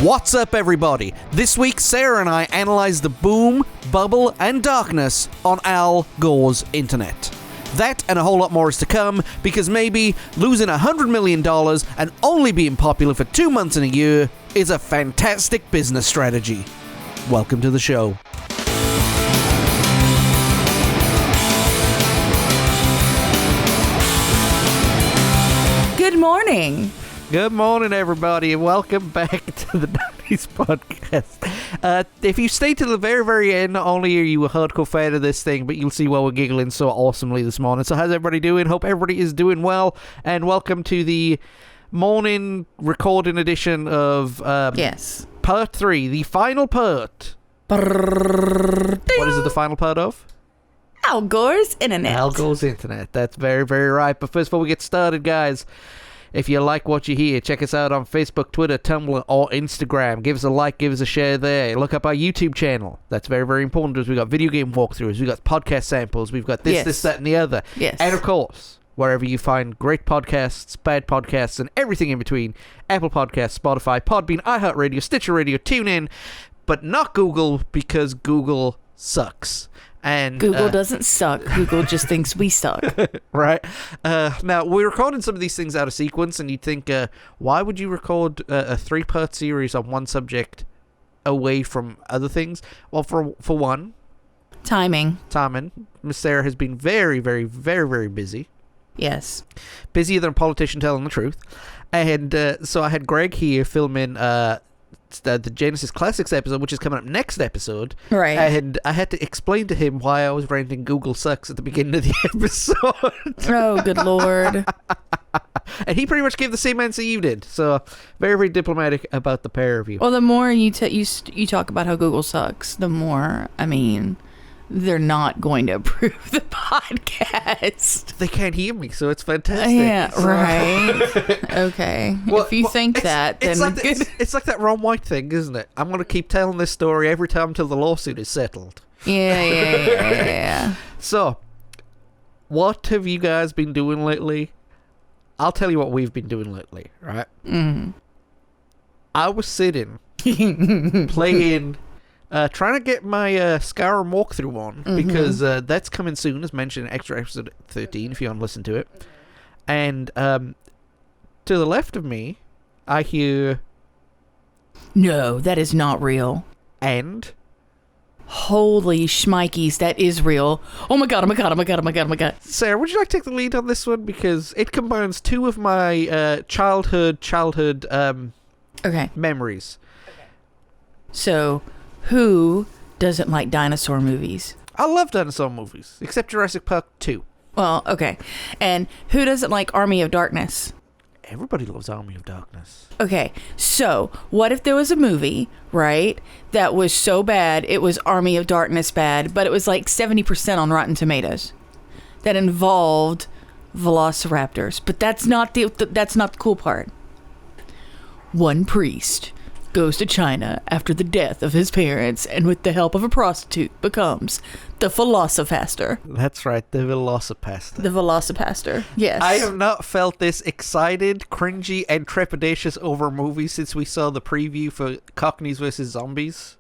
What's up, everybody? This week, Sarah and I analyze the boom, bubble, and darkness on Al Gore's internet. That and a whole lot more is to come, because maybe losing $100 million and only being popular for 2 months in a year is a fantastic business strategy. Welcome to the show. Good morning. Good morning, everybody, and welcome back to the 90s podcast. If you stay to the very, very end, not only are you a hardcore fan of this thing, but you'll see why we're giggling so awesomely this morning. So how's everybody doing? Hope everybody is doing well, and welcome to the morning recording edition of Yes. Part 3, the final part. What is it the final part of? Al Gore's internet. Al Gore's internet. That's very, very right. But first, before we get started, guys, if you like what you hear, check us out on Facebook, Twitter, Tumblr, or Instagram. Give us a like, give us a share there. Look up our YouTube channel. That's very, very important to us. We've got video game walkthroughs. We've got podcast samples. We've got this, Yes. this, that, and the other. Yes. And, of course, wherever you find great podcasts, bad podcasts, and everything in between, Apple Podcasts, Spotify, Podbean, iHeartRadio, Stitcher Radio, TuneIn, but not Google, because Google sucks. And Google doesn't suck. Google just thinks we suck. Right. Now, we're recording some of these things out of sequence, and you'd think, why would you record a 3-part series on one subject away from other things? Well, for one, Timing. Miss Sarah has been very, very, very, very busy. Yes. Busier than a politician telling the truth. And so I had Greg here filming the Genesis Classics episode, which is coming up next episode. Right. And I had to explain to him why I was ranting Google sucks at the beginning of the episode. Oh, good Lord. And he pretty much gave the same answer you did. So very, very diplomatic about the pair of you. Well, the more you talk about how Google sucks, the more, they're not going to approve the podcast. They can't hear me, so it's fantastic. Yeah, So- right. Okay. Well, if you think it's- that, then it's like that Ron White thing, isn't it? I'm going to keep telling this story every time until the lawsuit is settled. Yeah. So, what have you guys been doing lately? I'll tell you what we've been doing lately, right? Mm-hmm. I was sitting, playing, trying to get my Skyrim walkthrough on, because that's coming soon, as mentioned in Extra Episode 13, if you want to listen to it. And to the left of me, I hear... No, that is not real. And... Holy schmikeys, that is real. Oh my god, oh my god, oh my god, oh my god, oh my god. Sarah, would you like to take the lead on this one? Because it combines two of my childhood Okay. memories. So, who doesn't like dinosaur movies? I love dinosaur movies, except Jurassic Park 2. Well, okay. And who doesn't like Army of Darkness? Everybody loves Army of Darkness. Okay, so what if there was a movie, right, that was so bad it was Army of Darkness bad, but it was like 70% on Rotten Tomatoes, that involved velociraptors? But that's not the cool part. One priest goes to China after the death of his parents, and with the help of a prostitute becomes the Velocipaster. That's right, the Velocipaster. The Velocipaster, yes. I have not felt this excited, cringy, and trepidatious over a movie since we saw the preview for Cockneys vs. Zombies.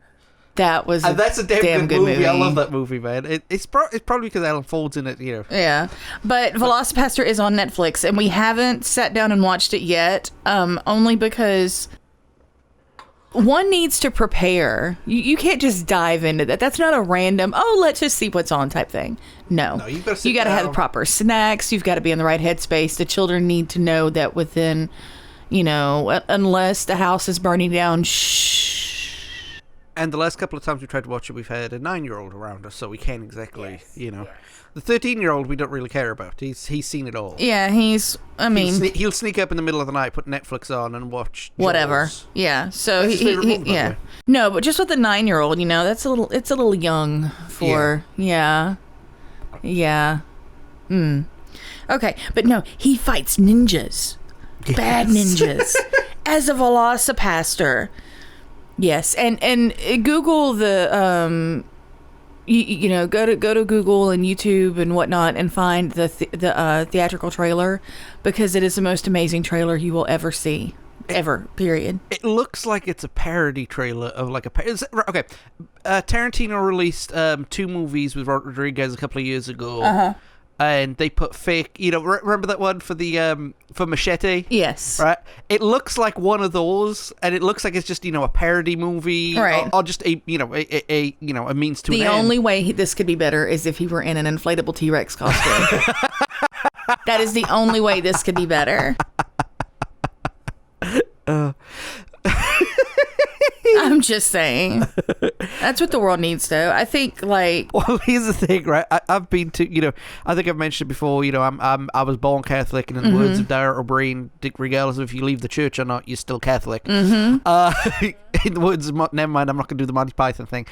That was That's a damn good movie. I love that movie, man. It's probably because Alan Ford's in it, you know. Yeah, but Velocipaster is on Netflix, and we haven't sat down and watched it yet, only because one needs to prepare. You can't just dive into that. That's not a random, let's just see what's on type thing. No, you've got to you got to have the proper snacks. You've got to be in the right headspace. The children need to know that within, unless the house is burning down, shh. And the last couple of times we tried to watch it, we've had a 9-year-old around us, so we can't exactly, The 13-year-old we don't really care about. He's seen it all. Yeah, he'll sneak up in the middle of the night, put Netflix on, and watch Jaws. Whatever. Yeah. So That's his favorite movie, by the yeah. way. No, but just with a 9-year-old, it's a little young for yeah. Okay, but no, he fights ninjas, bad ninjas, as a Velocipaster. Yes, and Google the go to Google and YouTube and whatnot and find the theatrical trailer, because it is the most amazing trailer you will ever see. ever, period. It looks like it's a parody trailer of like a... Okay, Tarantino released 2 movies with Rodriguez a couple of years ago. And they put fake... remember that one for the for Machete? Yes. Right? It looks like one of those, and it looks like it's just, a parody movie. Right. Or just a means to an The end. only way this could be better is if he were in an inflatable T-Rex costume. That is the only way this could be better. I'm just saying. That's what the world needs, though. I think, like... Well, here's the thing, right? I've been to, I think I've mentioned it before, I was born Catholic, and in the words of Dara O'Brien, regardless of if you leave the church or not, you're still Catholic. In the words of... Never mind, I'm not going to do the Monty Python thing.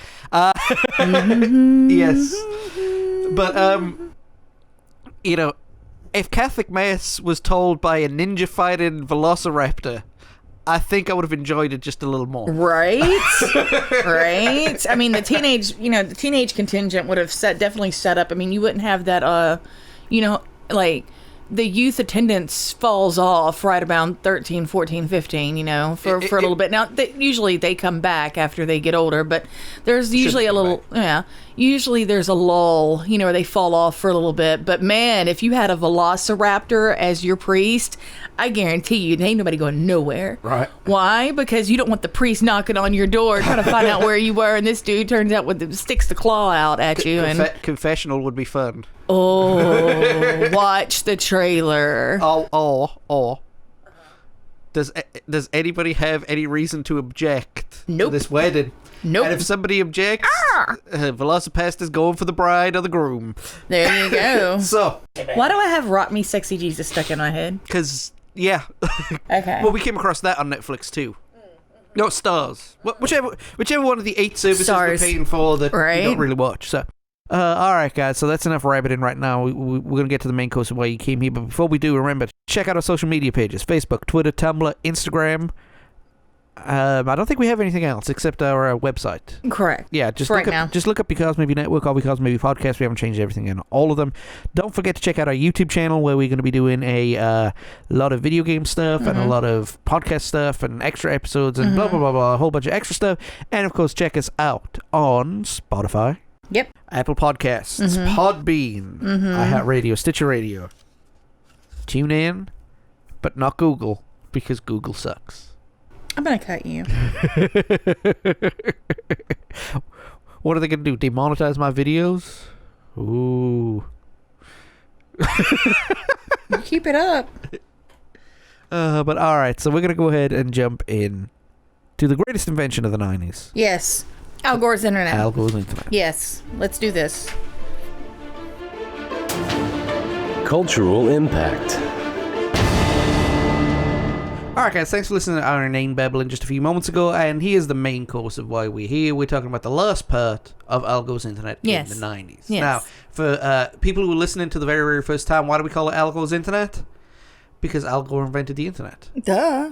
Yes. But, if Catholic Mass was told by a ninja-fighting velociraptor, I think I would have enjoyed it just a little more. Right? Right? I mean, the teenage contingent would have definitely set up. I mean, you wouldn't have that, like, the youth attendance falls off right around 13, 14, 15, for a little bit. Now, usually they come back after they get older, but there's usually usually there's a lull, where they fall off for a little bit. But man, if you had a velociraptor as your priest, I guarantee you, ain't nobody going nowhere. Right. Why? Because you don't want the priest knocking on your door trying to find out where you were, and this dude turns out sticks the claw out at you. Confessional would be fun. Oh, watch the trailer. Does anybody have any reason to object to Nope. this wedding? Nope. And if somebody objects, Velocipasta's going for the bride or the groom. There you go. So, Why do I have Rock Me Sexy Jesus stuck in my head? because, yeah. Okay. Well, we came across that on Netflix, too. No, Stars. Whichever one of the 8 services we're paying for that we don't really watch. So, all right, guys. So that's enough rabbiting right now. We're going to get to the main course of why you came here. But before we do, remember, check out our social media pages. Facebook, Twitter, Tumblr, Instagram. I don't think we have anything else except our website. Correct. Yeah, just look up Because Maybe Network or Because Maybe Podcast. We haven't changed everything in all of them. Don't forget to check out our YouTube channel where we're going to be doing a lot of video game stuff and a lot of podcast stuff and extra episodes and blah, blah, blah, blah, a whole bunch of extra stuff. And, of course, check us out on Spotify. Yep. Apple Podcasts, Podbean, iHeartRadio, Stitcher Radio. Tune in, but not Google, because Google sucks. I'm going to cut you. What are they going to do? Demonetize my videos? Ooh. You keep it up. But all right, so we're going to go ahead and jump in to the greatest invention of the 90s. Yes. Al Gore's Internet. Al Gore's Internet. Yes. Let's do this. Cultural impact. Alright guys, thanks for listening to our inane babbling just a few moments ago, and here's the main course of why we're here. We're talking about the last part of Al Gore's Internet in the 90s. Yes. Now, for people who are listening to the very, very first time, why do we call it Al Gore's Internet? Because Al Gore invented the internet. Duh.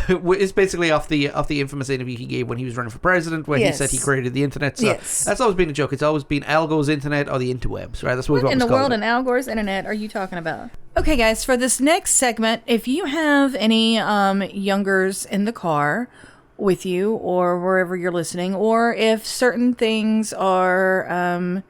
It's basically off the infamous interview he gave when he was running for president, where he said he created the internet. So that's always been a joke. It's always been Al Gore's Internet or the interwebs, right? That's what in the world in Al Gore's Internet are you talking about? Okay, guys, for this next segment, if you have any youngers in the car with you or wherever you're listening, or if certain things are,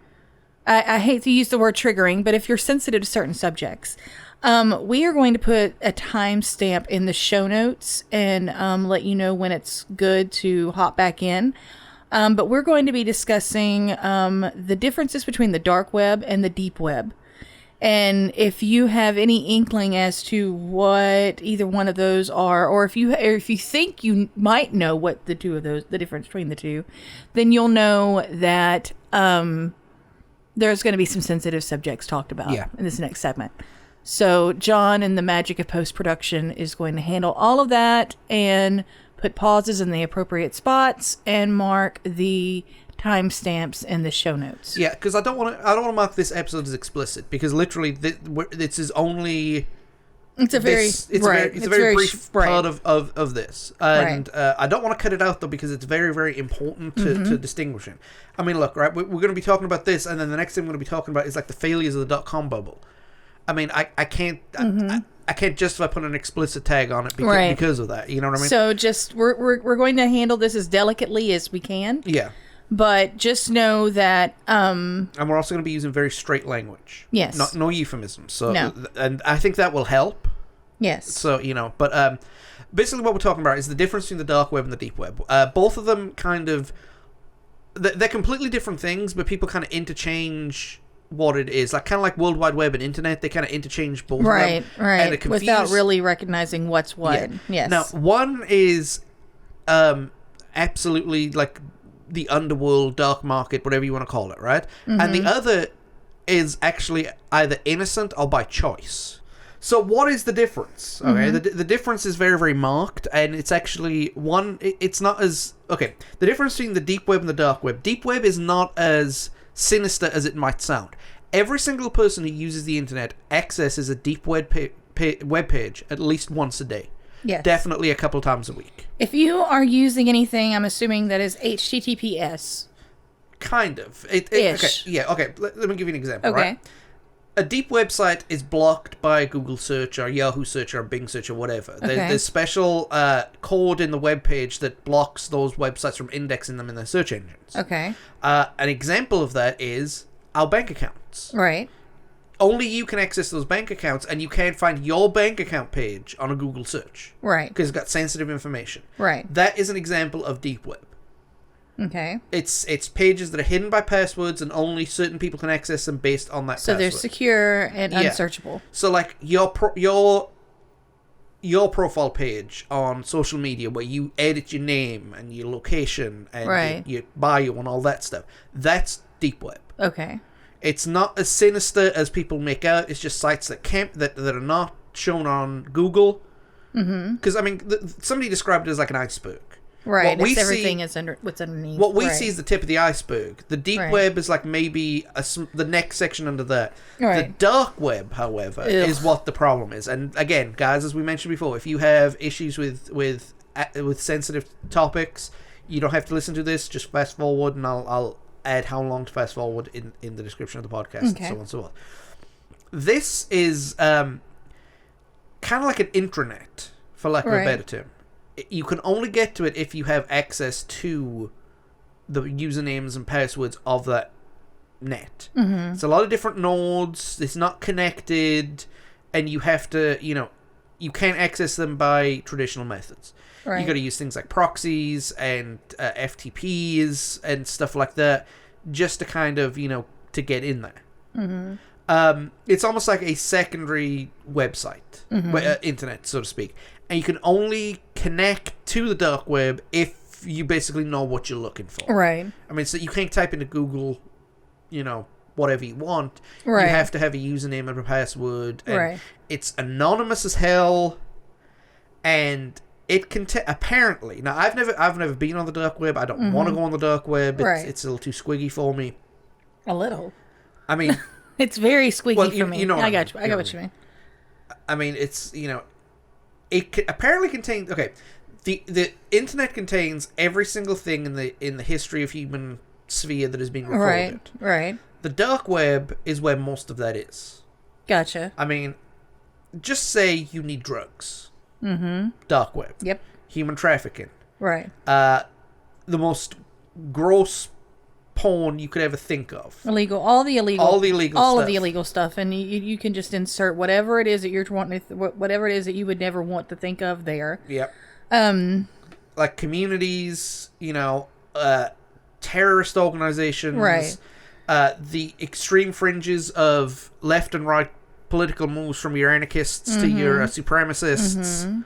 I hate to use the word triggering, but if you're sensitive to certain subjects, we are going to put a timestamp in the show notes and let you know when it's good to hop back in. But we're going to be discussing the differences between the dark web and the deep web. And if you have any inkling as to what either one of those are, or if you think you might know what the difference between the two, then you'll know that there's going to be some sensitive subjects talked about in this next segment. So John, in the magic of post-production, is going to handle all of that and put pauses in the appropriate spots and mark the timestamps in the show notes. Yeah, because I don't want to mark this episode as explicit, because literally this is only. It's a very brief part of this, and I don't want to cut it out though, because it's very, very important to distinguishing. I mean, look, right, we're going to be talking about this, and then the next thing we're going to be talking about is like the failures of the .com bubble. I mean, I can't. I can't justify putting an explicit tag on it because of that. You know what I mean? So just we're going to handle this as delicately as we can. Yeah. But just know that and we're also going to be using very straight language. Yes. No euphemisms. So No. And I think that will help. Yes. So, but basically what we're talking about is the difference between the dark web and the deep web. Both of them kind of they're completely different things, but people kind of interchange what it is. Like kind of like World Wide Web and Internet, they kind of interchange both of them. Right. And it Without really recognizing what's what. Yeah. Yes. Now, one is absolutely like the underworld, dark market, whatever you want to call it, right? Mm-hmm. And the other is actually either innocent or by choice. So what is the difference? Okay, the difference is very, very marked, and it's actually one. It's not as okay. The difference between the deep web and the dark web. Deep web is not as sinister as it might sound. Every single person who uses the internet accesses a deep web page at least once a day. Yes. Definitely a couple times a week. If you are using anything, I'm assuming that is HTTPS. Kind of. Ish. Okay. Yeah. Okay. Let me give you an example. Okay. Right? A deep website is blocked by Google search or Yahoo search or Bing search or whatever. Okay. There's special code in the web page that blocks those websites from indexing them in their search engines. Okay. An example of that is our bank accounts. Right. Only you can access those bank accounts, and you can't find your bank account page on a Google search. Right. Because it's got sensitive information. Right. That is an example of deep web. Okay. It's pages that are hidden by passwords, and only certain people can access them based on that So password. they're secure and unsearchable. So like your profile page on social media where you edit your name and your location and your bio and all that stuff, that's deep web. Okay. It's not as sinister as people make out. It's just sites that are not shown on Google. Because somebody described it as like an iceberg. Right. It's everything is what's underneath. What we see is the tip of the iceberg. The deep Right. web is like maybe the next section under that. Right. The dark web, however, is what the problem is. And again, guys, as we mentioned before, if you have issues with sensitive topics, you don't have to listen to this. Just fast forward, and I'll add how long to fast forward in the description of the podcast, and so on and so forth. This is kind of like an intranet, for lack of a better term. You can only get to it if you have access to the usernames and passwords of that net. Mm-hmm. It's a lot of different nodes. It's not connected, and you have to, you can't access them by traditional methods. Right. You got to use things like proxies and FTPs and stuff like that, just to kind of, to get in there. Mm-hmm. It's almost like a secondary website, internet, so to speak. And you can only connect to the dark web if you basically know what you're looking for. Right. So you can't type into Google, whatever you want. Right. You have to have a username and a password. And right. It's anonymous as hell. And it can apparently. Now, I've never been on the dark web. I don't want to go on the dark web. It's a little too squiggy for me. A little. It's very squeaky for me. I got you. What you mean. It's, it apparently contains... Okay, the internet contains every single thing in the history of human sphere that has been recorded. Right. The dark web is where most of that is. Gotcha. Just say you need drugs. Mm-hmm. Dark web. Yep. Human trafficking. Right. The most gross porn you could ever think of. All the illegal stuff, and you can just insert whatever it is that you're wanting whatever it is that you would never want to think of there. Yep. Like communities, terrorist organizations, right? The extreme fringes of left and right political moves, from your anarchists to your supremacists,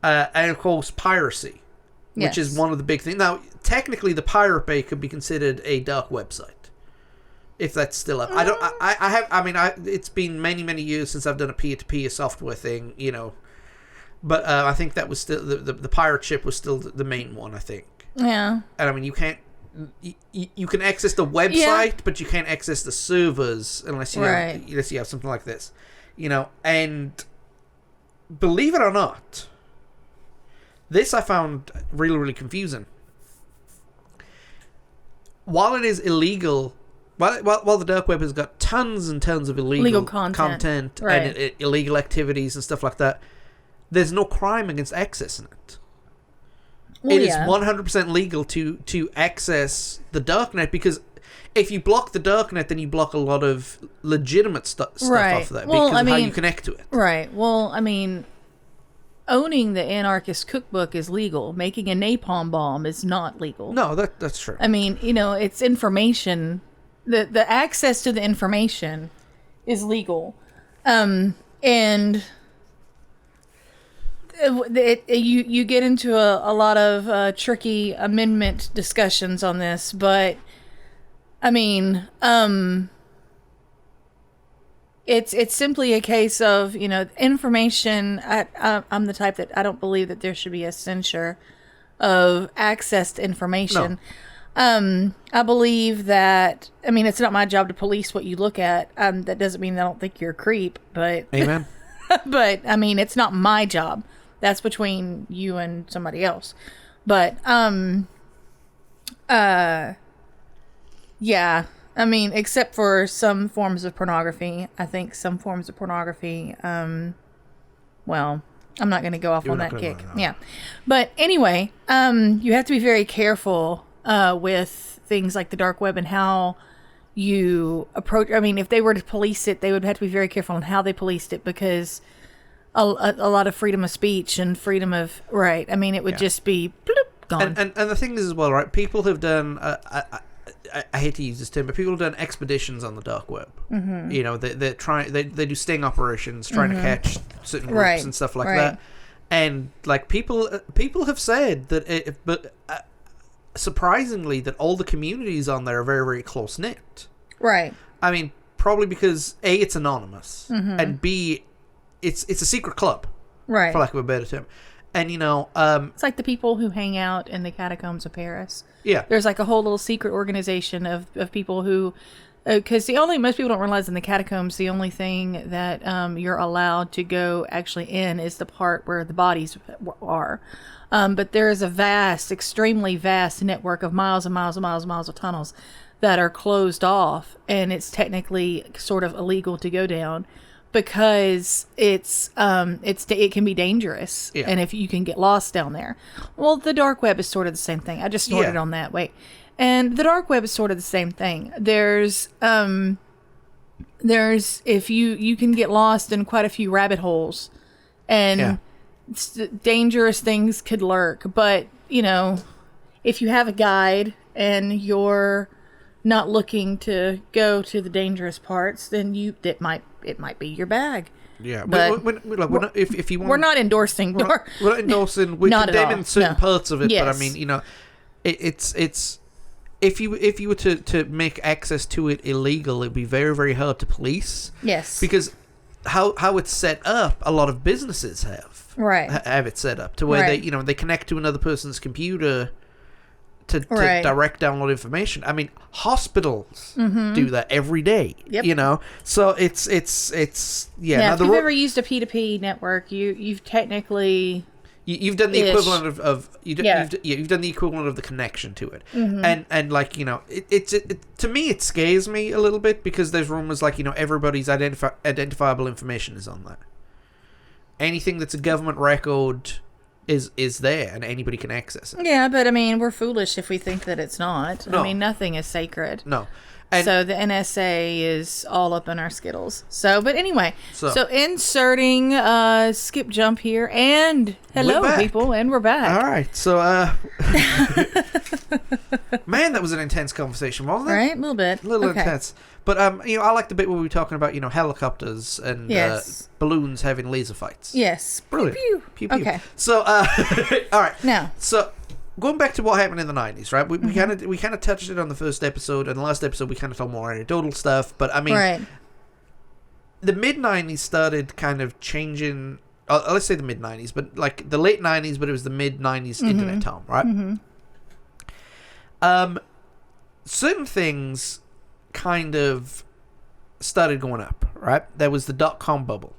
and of course piracy. Which is one of the big things. Now, technically, the Pirate Bay could be considered a dark website, if that's still up. It's been many, many years since I've done a peer-to-peer software thing, But I think that was still the pirate ship was still the main one. I think. Yeah. And you can't. You can access the website, but you can't access the servers unless you have something like this, And believe it or not. This I found really, really confusing. While it is illegal While the dark web has got tons and tons of illegal content right. and illegal activities and stuff like that, there's no crime against accessing it. Well, it is 100% legal to access the darknet, because if you block the darknet, then you block a lot of legitimate stuff off of that, because of how you connect to it. Right. Well, I mean, owning the anarchist cookbook is legal. Making a napalm bomb is not legal. No, that's true. I mean, it's information. The access to the information is legal. And you get into a lot of tricky amendment discussions on this, but I mean, it's simply a case of, information. I'm the type that I don't believe that there should be a censure of access to information. No. I believe that, it's not my job to police what you look at. That doesn't mean I don't think you're a creep, but Amen. But it's not my job. That's between you and somebody else. But yeah, except for some forms of pornography. I think some forms of pornography, well, I'm not going to go off on that kick. Yeah. But anyway, you have to be very careful with things like the dark web and how you approach. If they were to police it, they would have to be very careful on how they policed it, because a lot of freedom of speech and freedom of right. It would just be bloop, gone. And the thing is as well, right? People have done. I hate to use this term, but people have done expeditions on the dark web. Mm-hmm. They're trying. They do sting operations, trying to catch certain groups and stuff like that. And like people have said that, surprisingly, that all the communities on there are very, very close knit. Right. Probably because A, it's anonymous, and B, it's a secret club, right? For lack of a better term. And it's like the people who hang out in the catacombs of Paris. Yeah, there's like a whole little secret organization of people who, because most people don't realize in the catacombs, the only thing that you're allowed to go actually in is the part where the bodies are. But there is a vast, extremely vast network of miles and miles and miles and miles of tunnels that are closed off, and it's technically sort of illegal to go down because it can be dangerous, and if you can get lost down there. Well, the dark web is sort of the same thing. I just snorted on that. Wait, and the dark web is sort of the same thing. There's if you can get lost in quite a few rabbit holes, and dangerous things could lurk. But if you have a guide and you're not looking to go to the dangerous parts, then it might be your bag. Yeah, but if you want, we're not endorsing. We're not endorsing. We're condemning certain parts of it. Yes. But it's if you were to make access to it illegal, it'd be very, very hard to police. Yes, because how it's set up, a lot of businesses have it set up to where they connect to another person's computer to direct download information. Hospitals do that every day. Yep. So it's yeah. If you've ever used a P2P network, you've technically you've done the equivalent of you've done the equivalent of the connection to it. And like it to me it scares me a little bit, because there's rumors like everybody's identifiable information is on there. Anything that's a government record is there, and anybody can access it. Yeah, but we're foolish if we think that it's not. No. Nothing is sacred. No. So the NSA is all up in our skittles. But anyway, so inserting skip jump here, and hello people, and we're back. All right, so man, that was an intense conversation, wasn't it? Right, a little bit, intense. But I like the bit where we were talking about helicopters and balloons having laser fights. Yes, brilliant. Pew, pew. Pew, pew. Okay. So all right, now going back to what happened in the 90s, right? We kind of touched it on the first episode, and the last episode we kind of told more anecdotal stuff. But the mid 90s started kind of changing. Let's say the mid 90s, but like the late 90s, but it was the mid 90s internet time, right? Certain things kind of started going up, right? There was the .com bubble.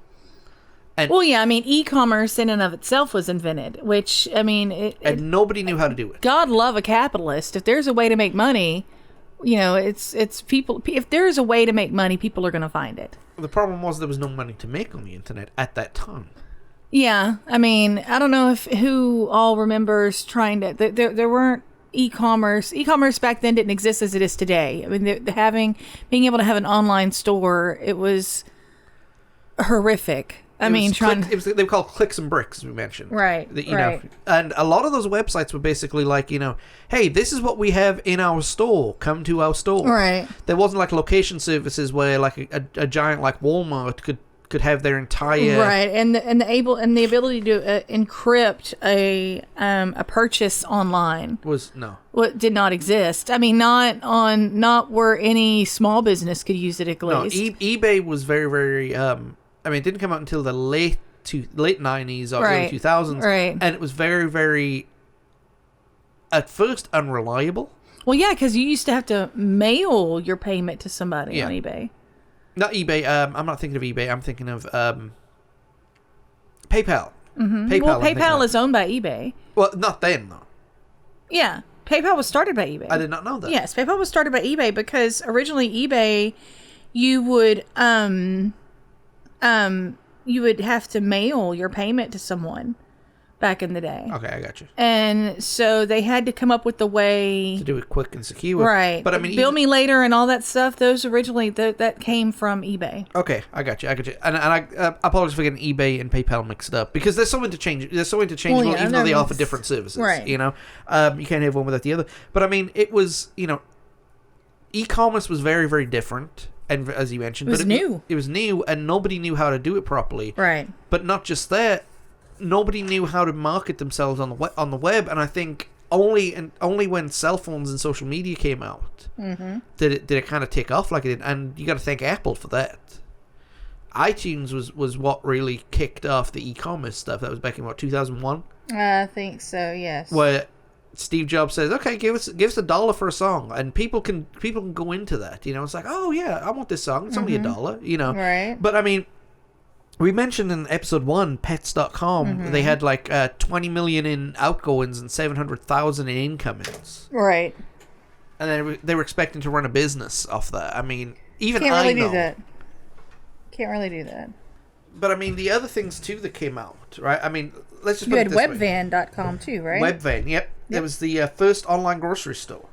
And e-commerce in and of itself was invented, which, and nobody knew how to do it. God love a capitalist. If there's a way to make money, you know, it's people. If there is a way to make money, people are going to find it. The problem was there was no money to make on the internet at that time. Yeah, I mean, I don't know who all remembers trying to. There weren't e-commerce. E-commerce back then didn't exist as it is today. I mean, being able to have an online store, it was horrific. They were called clicks and bricks, as we mentioned. Right. Know, and a lot of those websites were basically like, hey, this is what we have in our store. Come to our store. Right. There wasn't like location services where like a giant like Walmart could have their entire and the ability to encrypt a purchase online did not exist. I mean, not where any small business could use it at least. No, eBay was very, very. I mean, it didn't come out until the late 90s or early 2000s, right? And it was very, very at first unreliable. Well, yeah, because you used to have to mail your payment to somebody on eBay. Not eBay. I'm not thinking of eBay. I'm thinking of PayPal. Mm-hmm. PayPal is owned by eBay. Well, not then, though. Yeah. PayPal was started by eBay. I did not know that. Yes, PayPal was started by eBay because originally eBay, you would have to mail your payment to someone back in the day. Okay, I got you. And so they had to come up with the way to do it quick and secure. Right. But I mean, Bill Me Later and all that stuff, those originally, that came from eBay. Okay, I got you. And I apologize for getting eBay and PayPal mixed up because there's so interchangeable, even though they offer different services. Right. You can't have one without the other. But I mean, it was, e-commerce was very, very different. And as you mentioned, it was new, and nobody knew how to do it properly. Right. But not just that, nobody knew how to market themselves on the web. And I think only when cell phones and social media came out did it kind of take off like it did. And you got to thank Apple for that. iTunes was what really kicked off the e-commerce stuff. That was back in 2001. I think so. Yes. Where Steve Jobs says, "Okay, give us $1 for a song," and people can go into that. It's like, "Oh yeah, I want this song. It's only $1." Right. But I mean, we mentioned in episode 1, Pets.com, they had like 20 million in outgoings and 700,000 in incomings. Right. And they were expecting to run a business off that. I mean, even Can't I really know. do that. Can't really do that. But I mean, the other things too that came out, right? I mean, let's just you put had it this Webvan.com too, right? Webvan, yep. That was the first online grocery store.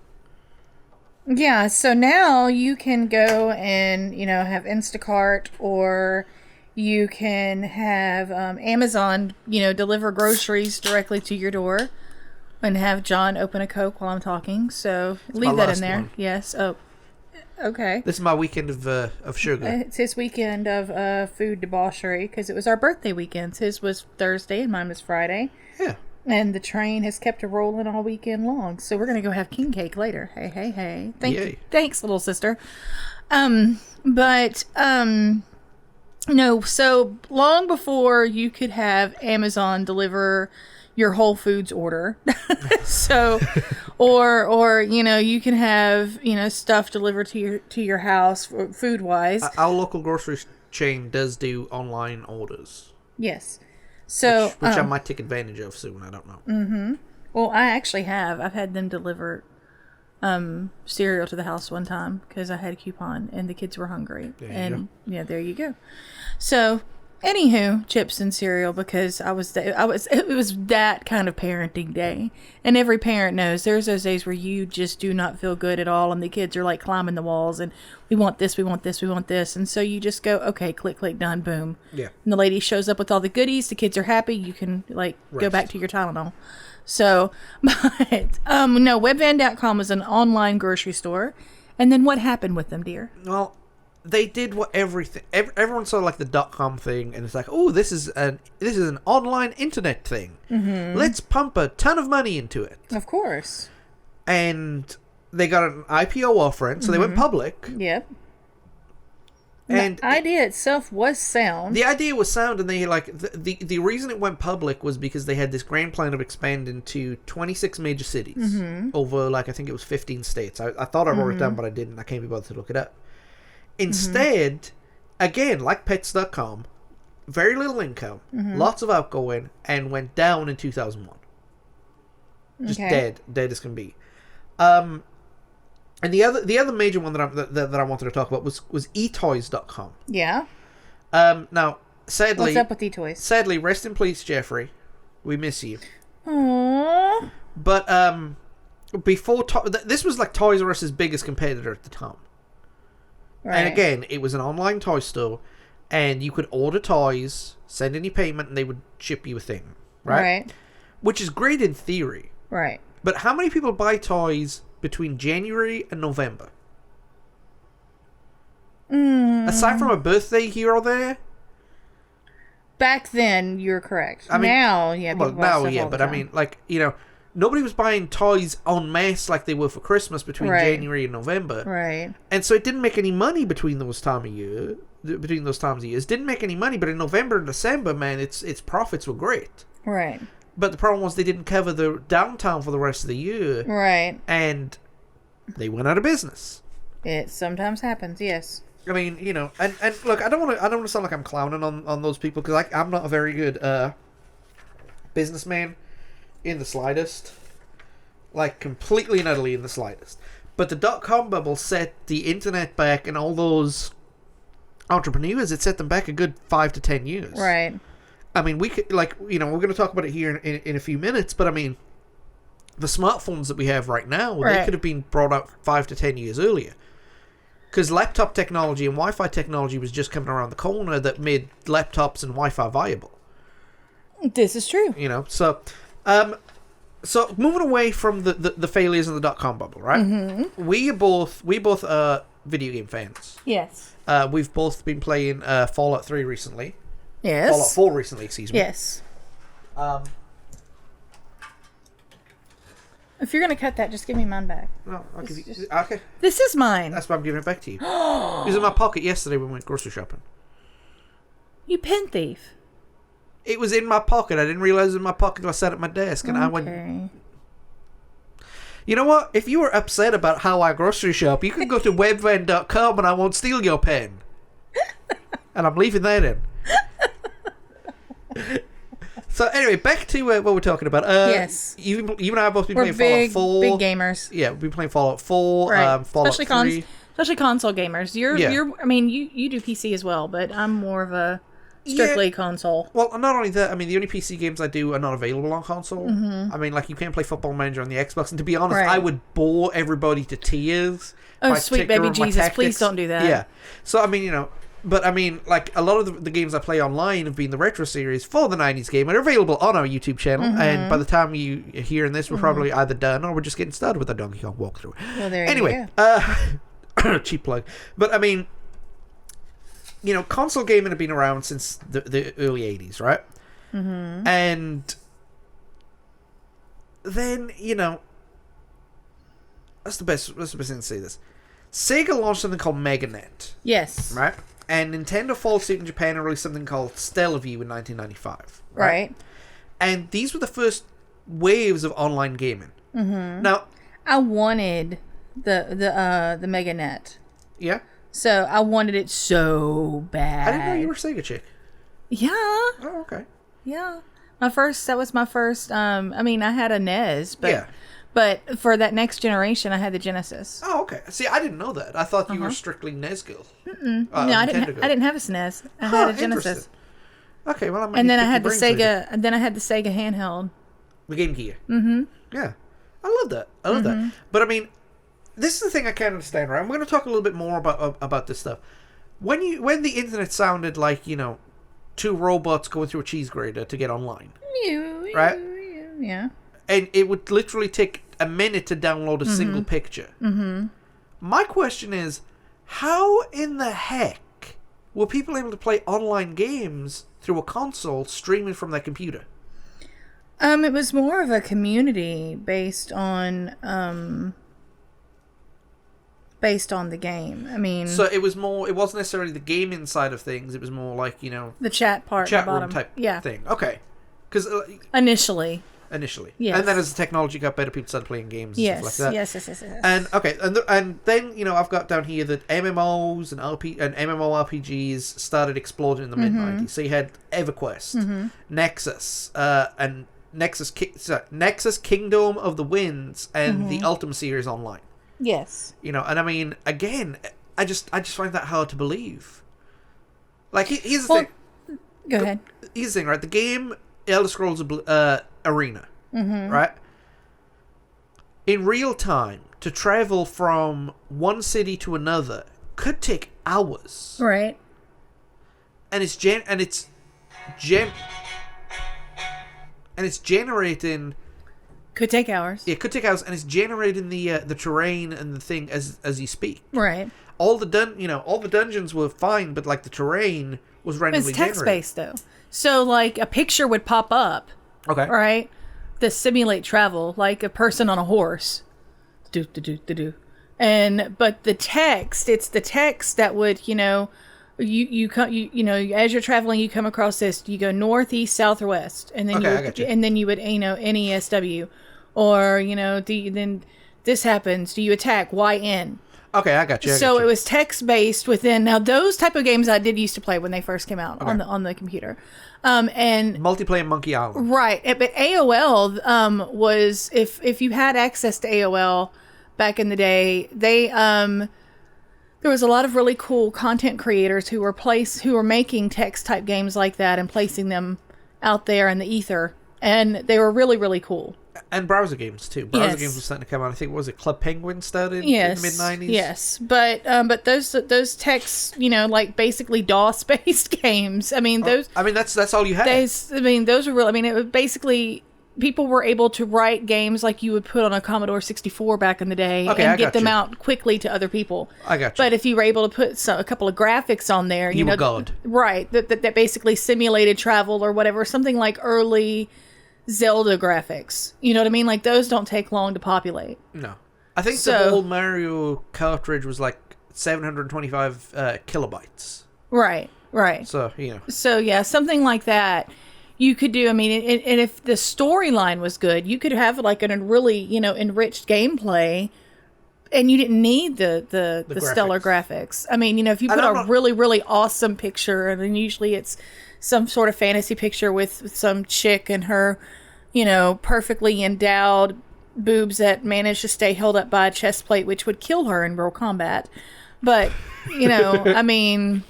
Yeah, so now you can go and, have Instacart, or you can have Amazon, deliver groceries directly to your door, and have John open a Coke while I'm talking. So leave that in there. One. Yes. Oh, okay. This is my weekend of sugar. It's his weekend of food debauchery because it was our birthday weekends. His was Thursday and mine was Friday. Yeah. And the train has kept it rolling all weekend long. So we're going to go have king cake later. Hey. Thanks, little sister. No, so long before you could have Amazon deliver your Whole Foods order. So, or you can have, stuff delivered to your house food wise. Our local grocery chain does do online orders. Yes. So which I might take advantage of soon. I don't know. Mm-hmm. Well, I actually have. I've had them deliver cereal to the house one time because I had a coupon and the kids were hungry. There you go. So, anywho, chips and cereal because it was that kind of parenting day. And every parent knows there's those days where you just do not feel good at all and the kids are like climbing the walls and we want this, we want this, we want this. And so you just go, okay, click, done, boom. Yeah. And the lady shows up with all the goodies. The kids are happy. You can go back to your Tylenol. So, but no, Webvan.com was an online grocery store. And then what happened with them, dear? Well, they did what everyone saw like the .com thing, and it's like, oh, this is an online internet thing. Mm-hmm. Let's pump a ton of money into it. Of course. And they got an IPO offering, so they went public. Yep. And the idea itself was sound. The idea was sound, and they the reason it went public was because they had this grand plan of expanding to 26 major cities over I think it was 15 states. I thought I wrote it down, but I didn't. I can't be bothered to look it up. Instead, again, like Pets.com, very little income, lots of outgoing, and went down in 2001. Just dead as can be. And the other major one that I wanted to talk about was etoys.com. Yeah. Now, sadly... What's up with eToys? Sadly, rest in peace, Jeffrey. We miss you. Aww. But, before... this was like Toys R Us' biggest competitor at the time. Right. And again, it was an online toy store, and you could order toys, send any payment, and they would ship you a thing. Right? Which is great in theory. Right. But how many people buy toys between January and November? Aside from a birthday here or there? Back then, you're correct. I mean, now, yeah. Well, now, yeah, but I mean, like, you know, nobody was buying toys en masse like they were for Christmas between January and November. Right. And so it didn't make any money between those times of years. It didn't make any money, but in November and December, man, its profits were great. Right. But the problem was they didn't cover the downtime for the rest of the year. Right. And they went out of business. It sometimes happens, yes. I mean, you know, and look, I don't want to sound like I'm clowning on those people, because I'm not a very good businessman in the slightest. Like, completely and utterly in the slightest. But the .com bubble set the internet back, and all those entrepreneurs, it set them back a good 5 to 10 years. Right. I mean, we could, like, you know, we're going to talk about it here in a few minutes, but I mean, the smartphones that we have right now, they could have been brought out 5 to 10 years earlier. Because laptop technology and Wi-Fi technology was just coming around the corner that made laptops and Wi-Fi viable. This is true. You know, so moving away from the failures in the .com bubble, right? Mm-hmm. We both video game fans. Yes. We've both been playing Fallout 3 recently. Yes. Fallout 4 recently, excuse me. Yes. If you're going to cut that, just give me mine back. No, I'll give you... Okay. This is mine. That's why I'm giving it back to you. It was in my pocket yesterday when we went grocery shopping. You pen thief. It was in my pocket. I didn't realize it was in my pocket until I sat at my desk. And I went... You know what? If you were upset about how I grocery shop, you can go to webvan.com and I won't steal your pen. And I'm leaving that in. So anyway, back to what we're talking about. Yes. You and I have both been playing Fallout 4. Big gamers. Yeah, we've been playing Fallout 4, right. Fallout 3. Especially console gamers. You're I mean, you do PC as well, but I'm more of a strictly console. Well, not only that, I mean, the only PC games I do are not available on console. Mm-hmm. I mean, like, you can't play Football Manager on the Xbox, and to be honest, I would bore everybody to tears. Oh, sweet baby Jesus, please don't do that. Yeah. So, I mean, you know, but I mean, like, a lot of the games I play online have been the retro series for the 90s game, and are available on our YouTube channel, and by the time you are hearing this, we're probably either done, or we're just getting started with our Donkey Kong walkthrough. Well, there anyway, you go. Cheap plug. But, I mean... You know, console gaming had been around since the early 80s, right? Mm-hmm. And then, you know, that's the best thing to say this. Sega launched something called MegaNet. Yes. Right? And Nintendo followed suit in Japan and released something called Stellaview in 1995. Right. And these were the first waves of online gaming. Mm-hmm. Now, I wanted the MegaNet. Yeah? So I wanted it so bad. I didn't know you were a Sega chick. Yeah. Oh, okay. Yeah. That was my first, I mean, I had a NES, but... Yeah. But for that next generation, I had the Genesis. Oh, okay. See, I didn't know that. I thought you were strictly NES girl. No, I didn't have a SNES. I had a Genesis. Okay, well, and then I had the Sega. And then I had the Sega handheld. The Game Gear. Mm-hmm. Yeah, I love that. But I mean, this is the thing I can't understand. Right, I'm going to talk a little bit more about this stuff. When the internet sounded like, you know, two robots going through a cheese grater to get online, right? Yeah. And it would literally take a minute to download a single picture. Mm-hmm. My question is, how in the heck were people able to play online games through a console streaming from their computer? It was more of a community based on the game. I mean, so it wasn't necessarily the gaming side of things. It was more like, you know, the chat part, chat at the room bottom. type thing. Okay, because initially, yes. And then as the technology got better, people started playing games and stuff like that. Yes. And okay, and then, you know, I've got down here that MMOs and MMORPGs started exploding in the mid '90s. So you had EverQuest, Nexus, and Nexus Kingdom of the Winds, and the Ultima series online. Yes. You know, and I mean, again, I just find that hard to believe. Like, here's the thing. Go ahead. Here's the thing, right? The game Elder Scrolls Arena, right? In real time, to travel from one city to another could take hours. Right. And it's generating. Could take hours. It could take hours, and it's generating the terrain and the thing as you speak. Right. All the dungeons were fine, but like the terrain was randomly generated. It's text-based though. So like a picture would pop up. Okay. Right? To simulate travel, like a person on a horse. But the text, it's the text that would, you know, you as you're traveling, you come across this, you go north, east, south, or west, and then and then you would, you know, NESW, or, you know, then this happens. Do you attack? YN? Okay, I got you. It was text based within. Now those type of games I did used to play when they first came out on the computer, and multiplayer Monkey Island. Right, but AOL was if you had access to AOL back in the day, they there was a lot of really cool content creators who were making text type games like that and placing them out there in the ether, and they were really, really cool. And browser games too. Browser games were starting to come out. I think, was it Club Penguin started in the mid-90s? Yes, but those texts, you know, like basically DOS based games. I mean, those. I mean, that's all you had. Those were real. I mean, it was basically people were able to write games like you would put on a Commodore 64 back in the day and get them out quickly to other people. I got you. But if you were able to put a couple of graphics on there, you know, were God. Right? That basically simulated travel or whatever, something like early Zelda graphics. You know what I mean? Like, those don't take long to populate. No. I think the whole Mario cartridge was like 725 kilobytes. Right. So, you know. So, yeah, something like that you could do. I mean, and if the storyline was good, you could have like a really, you know, enriched gameplay, and you didn't need the stellar graphics. I mean, you know, if you put a really, really awesome picture, and then usually it's some sort of fantasy picture with some chick and her, you know, perfectly endowed boobs that manage to stay held up by a chest plate, which would kill her in real combat. But, you know, I mean,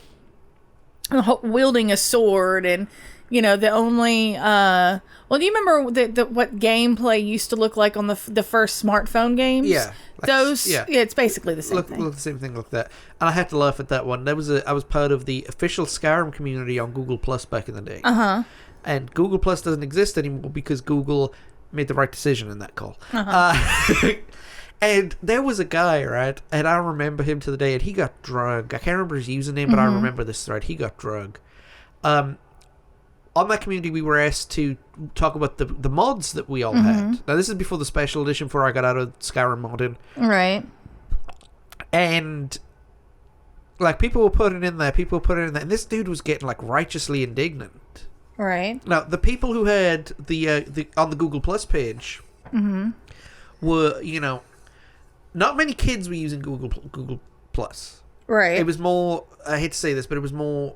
wielding a sword, and, you know, the only, well, do you remember what gameplay used to look like on the first smartphone games? Yeah. It's basically the same thing. Look the same thing like that. And I had to laugh at that one. I was part of the official Skyrim community on Google Plus back in the day. Uh-huh. And Google Plus doesn't exist anymore because Google made the right decision in that call. And there was a guy, right? And I remember him to the day, and he got drugged. I can't remember his username, but I remember this thread. He got drugged. On that community, we were asked to talk about the mods that we all had. Now, this is before the special edition, before I got out of Skyrim modding. Right. And, like, people were putting in there, and this dude was getting, like, righteously indignant. Right. Now, the people who had the on the Google Plus page were, you know, not many kids were using Google Plus. Right. It was more, I hate to say this, but it was more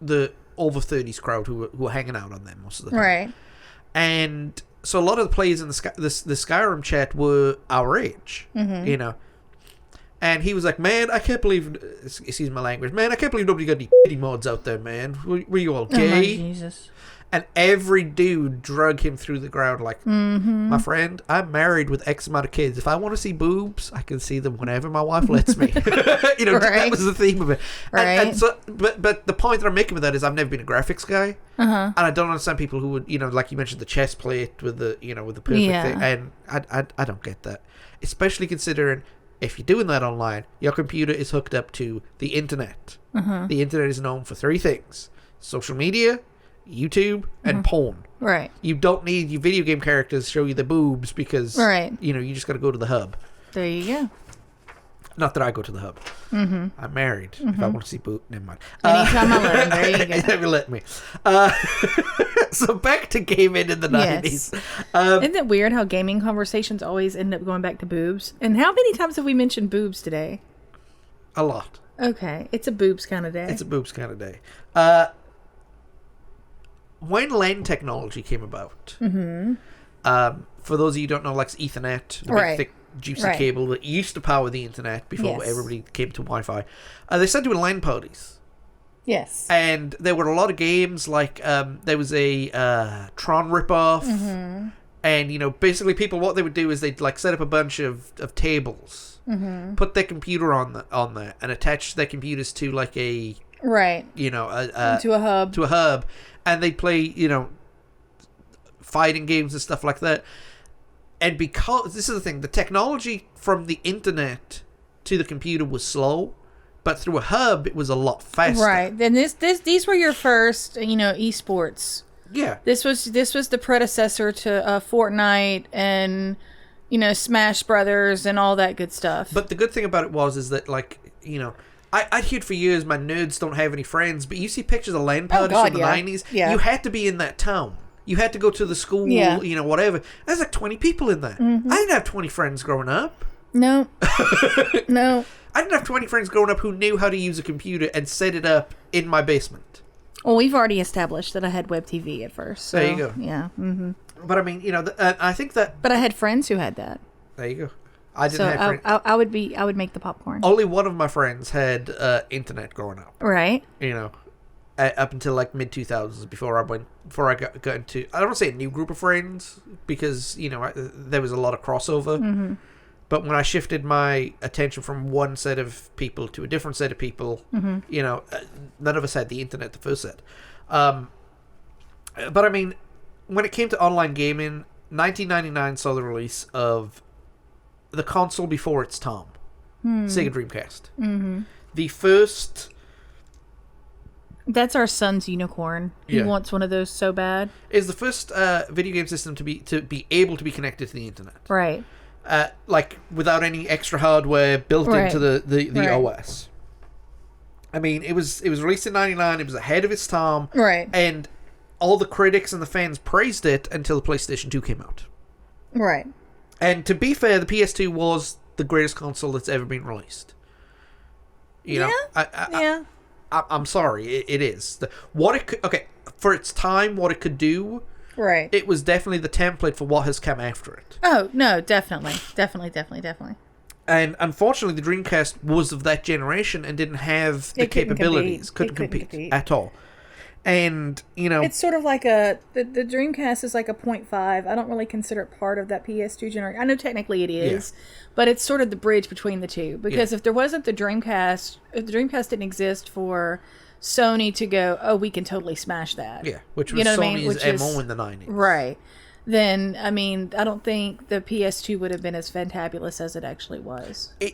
the over 30s crowd who were hanging out on them most of the time. Right. And so a lot of the players in the Skyrim chat were our age, you know. And he was like, man, I can't believe, excuse my language, man, I can't believe nobody got any kitty mods out there, man. Were you all gay? Oh, my Jesus. And every dude drug him through the crowd like, my friend, I'm married with X amount of kids. If I want to see boobs, I can see them whenever my wife lets me. You know, that was the theme of it. Right. And so, but the point that I'm making with that is I've never been a graphics guy. And I don't understand people who would, you know, like you mentioned, the chest plate with the, you know, with the perfect thing. And I don't get that. Especially considering if you're doing that online, your computer is hooked up to the internet. The internet is known for three things: social media, YouTube, and porn. Right. You don't need your video game characters to show you the boobs because, you know, you just got to go to the hub. There you go. Not that I go to the hub. I'm married. If I want to see boobs, never mind. Anytime I let him, there you go. Never let me. So back to gaming in the 90s. Isn't it weird how gaming conversations always end up going back to boobs? And how many times have we mentioned boobs today? A lot. Okay. It's a boobs kind of day. It's a boobs kind of day. When LAN technology came about, for those of you who don't know, like Ethernet, the big thick juicy Right. cable that used to power the internet before Yes. everybody came to Wi-Fi. They started doing LAN parties. Yes. And there were a lot of games, like there was a Tron ripoff. And, basically people, what they would do is they'd like set up a bunch of tables, put their computer on there, and attach their computers to like a, Right. to a hub. a hub, and they'd play, fighting games and stuff like that. And because, this is the thing, the technology from the internet to the computer was slow, but through a hub, it was a lot faster. Right. Then these were your first, esports. Yeah. This was the predecessor to Fortnite and, Smash Brothers and all that good stuff. But the good thing about it is that, like, I'd heard for years my nerds don't have any friends, but you see pictures of LAN parties from the 90s, you had to be in that town. You had to go to the school, whatever. There's like 20 people in there. I didn't have 20 friends growing up. No. No. I didn't have 20 friends growing up who knew how to use a computer and set it up in my basement. Well, we've already established that I had web TV at first. So, there you go. Yeah. Mm-hmm. But I mean, I think that... But I had friends who had that. There you go. I didn't have friends. I would make the popcorn. Only one of my friends had internet growing up. Right. Up until like mid-2000s before I got into, I don't want to say a new group of friends, because, there was a lot of crossover. Mm-hmm. But when I shifted my attention from one set of people to a different set of people, none of us had the internet the first set. But I mean, when it came to online gaming, 1999 saw the release of the console before its time, Sega Dreamcast. Mm-hmm. The first... That's our son's unicorn. He wants one of those so bad. Is the first video game system to be able to be connected to the internet. Right. Like without any extra hardware built into the OS. I mean, it was released in '99. It was ahead of its time. Right. And all the critics and the fans praised it until the PlayStation 2 came out. Right. And to be fair, the PS2 was the greatest console that's ever been released. I'm sorry, it is. For its time, what it could do, right? It was definitely the template for what has come after it. Oh, no, definitely. And unfortunately, the Dreamcast was of that generation and didn't have the capabilities. Couldn't compete at all. And, it's sort of like the Dreamcast is like a 0.5. I don't really consider it part of that PS2 generation. I know technically it is, but it's sort of the bridge between the two. Because if there wasn't the Dreamcast, if the Dreamcast didn't exist for Sony to go, oh, we can totally smash that. Yeah, which was Sony's MO in the 90s. Right. Then, I mean, I don't think the PS2 would have been as fantabulous as it actually was. I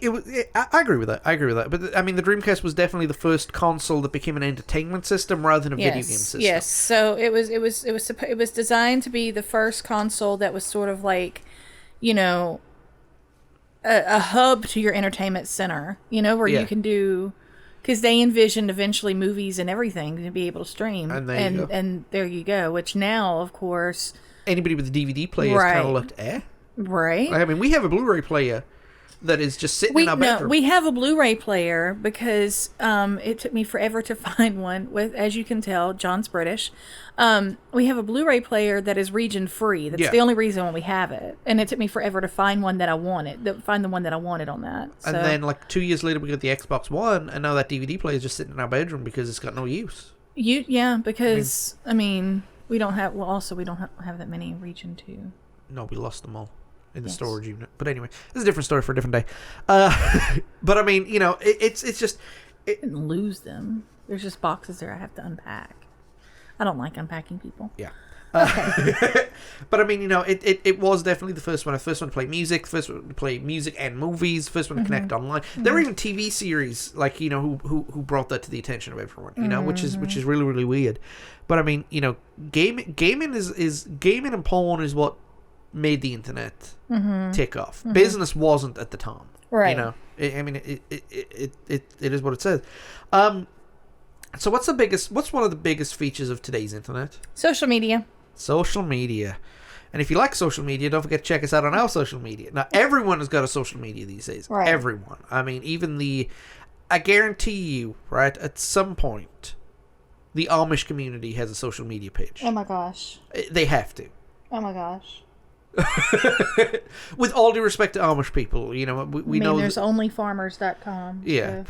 agree with that. But, I mean, the Dreamcast was definitely the first console that became an entertainment system rather than a video game system. Yes, so it was designed to be the first console that was sort of like, a hub to your entertainment center, where you can do... Because they envisioned eventually movies and everything to be able to stream. And there you go. Which now, of course... Anybody with a DVD player is kind of looked, Right. I mean, we have a Blu-ray player that is just sitting in our bedroom. No, we have a Blu-ray player because it took me forever to find one. As you can tell, John's British. We have a Blu-ray player that is region-free. That's the only reason we have it. And it took me forever to find one that I wanted. Find the one that I wanted on that. So. And then, like, 2 years later, we got the Xbox One, and now that DVD player is just sitting in our bedroom because it's got no use. Because, I mean we don't have... Well, also, we don't have that many region 2. No, we lost them all in the storage unit. But anyway, it's a different story for a different day. But I mean, it's just... I didn't lose them. There's just boxes there I have to unpack. I don't like unpacking people. Yeah. But I mean, it was definitely the first one to play music, first one to play music and movies, first one to connect online. There were even TV series like who brought that to the attention of everyone, which is really, really weird. But I mean, gaming and porn is what made the internet take off. Business wasn't at the time, right? It is what it says. So what's one of the biggest features of today's internet? Social media. And if you like social media, don't forget to check us out on our social media. Now, everyone has got a social media these days. Right. Everyone. I mean, I guarantee you, right, at some point, the Amish community has a social media page. Oh my gosh. They have to. Oh my gosh. With all due respect to Amish people, you know, we know there's onlyfarmers.com. Yeah.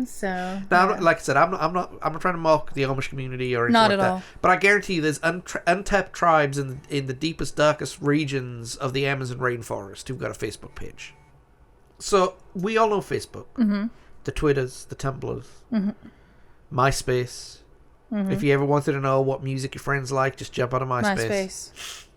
So now, yeah. like I said, I'm not trying to mock the Amish community or anything Not like at that. all. But I guarantee you, there's untapped tribes in the deepest, darkest regions of the Amazon rainforest who've got a Facebook page. So we all know Facebook, the Twitters, the Tumblrs, MySpace. If you ever wanted to know what music your friends like, just jump onto MySpace.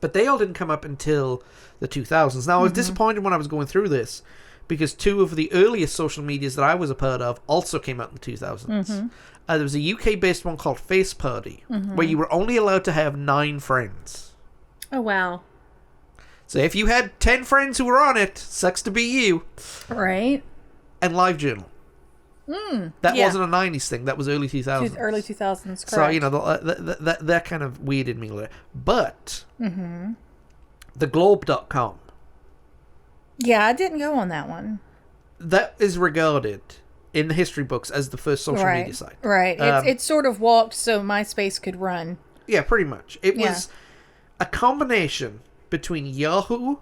But they all didn't come up until the 2000s. Now, I was disappointed when I was going through this because two of the earliest social medias that I was a part of also came out in the 2000s. There was a UK-based one called Face Party, where you were only allowed to have 9 friends. Oh, wow. So if you had 10 friends who were on it, sucks to be you. Right. And LiveJournal. That yeah. wasn't a 90s thing. That was early 2000s. Early 2000s, correct. So, you know, that kind of weirded me a little. But, theglobe.com. Yeah, I didn't go on that one. That is regarded in the history books as the first social media site. Right. It sort of walked so MySpace could run. Yeah, pretty much. It was a combination between Yahoo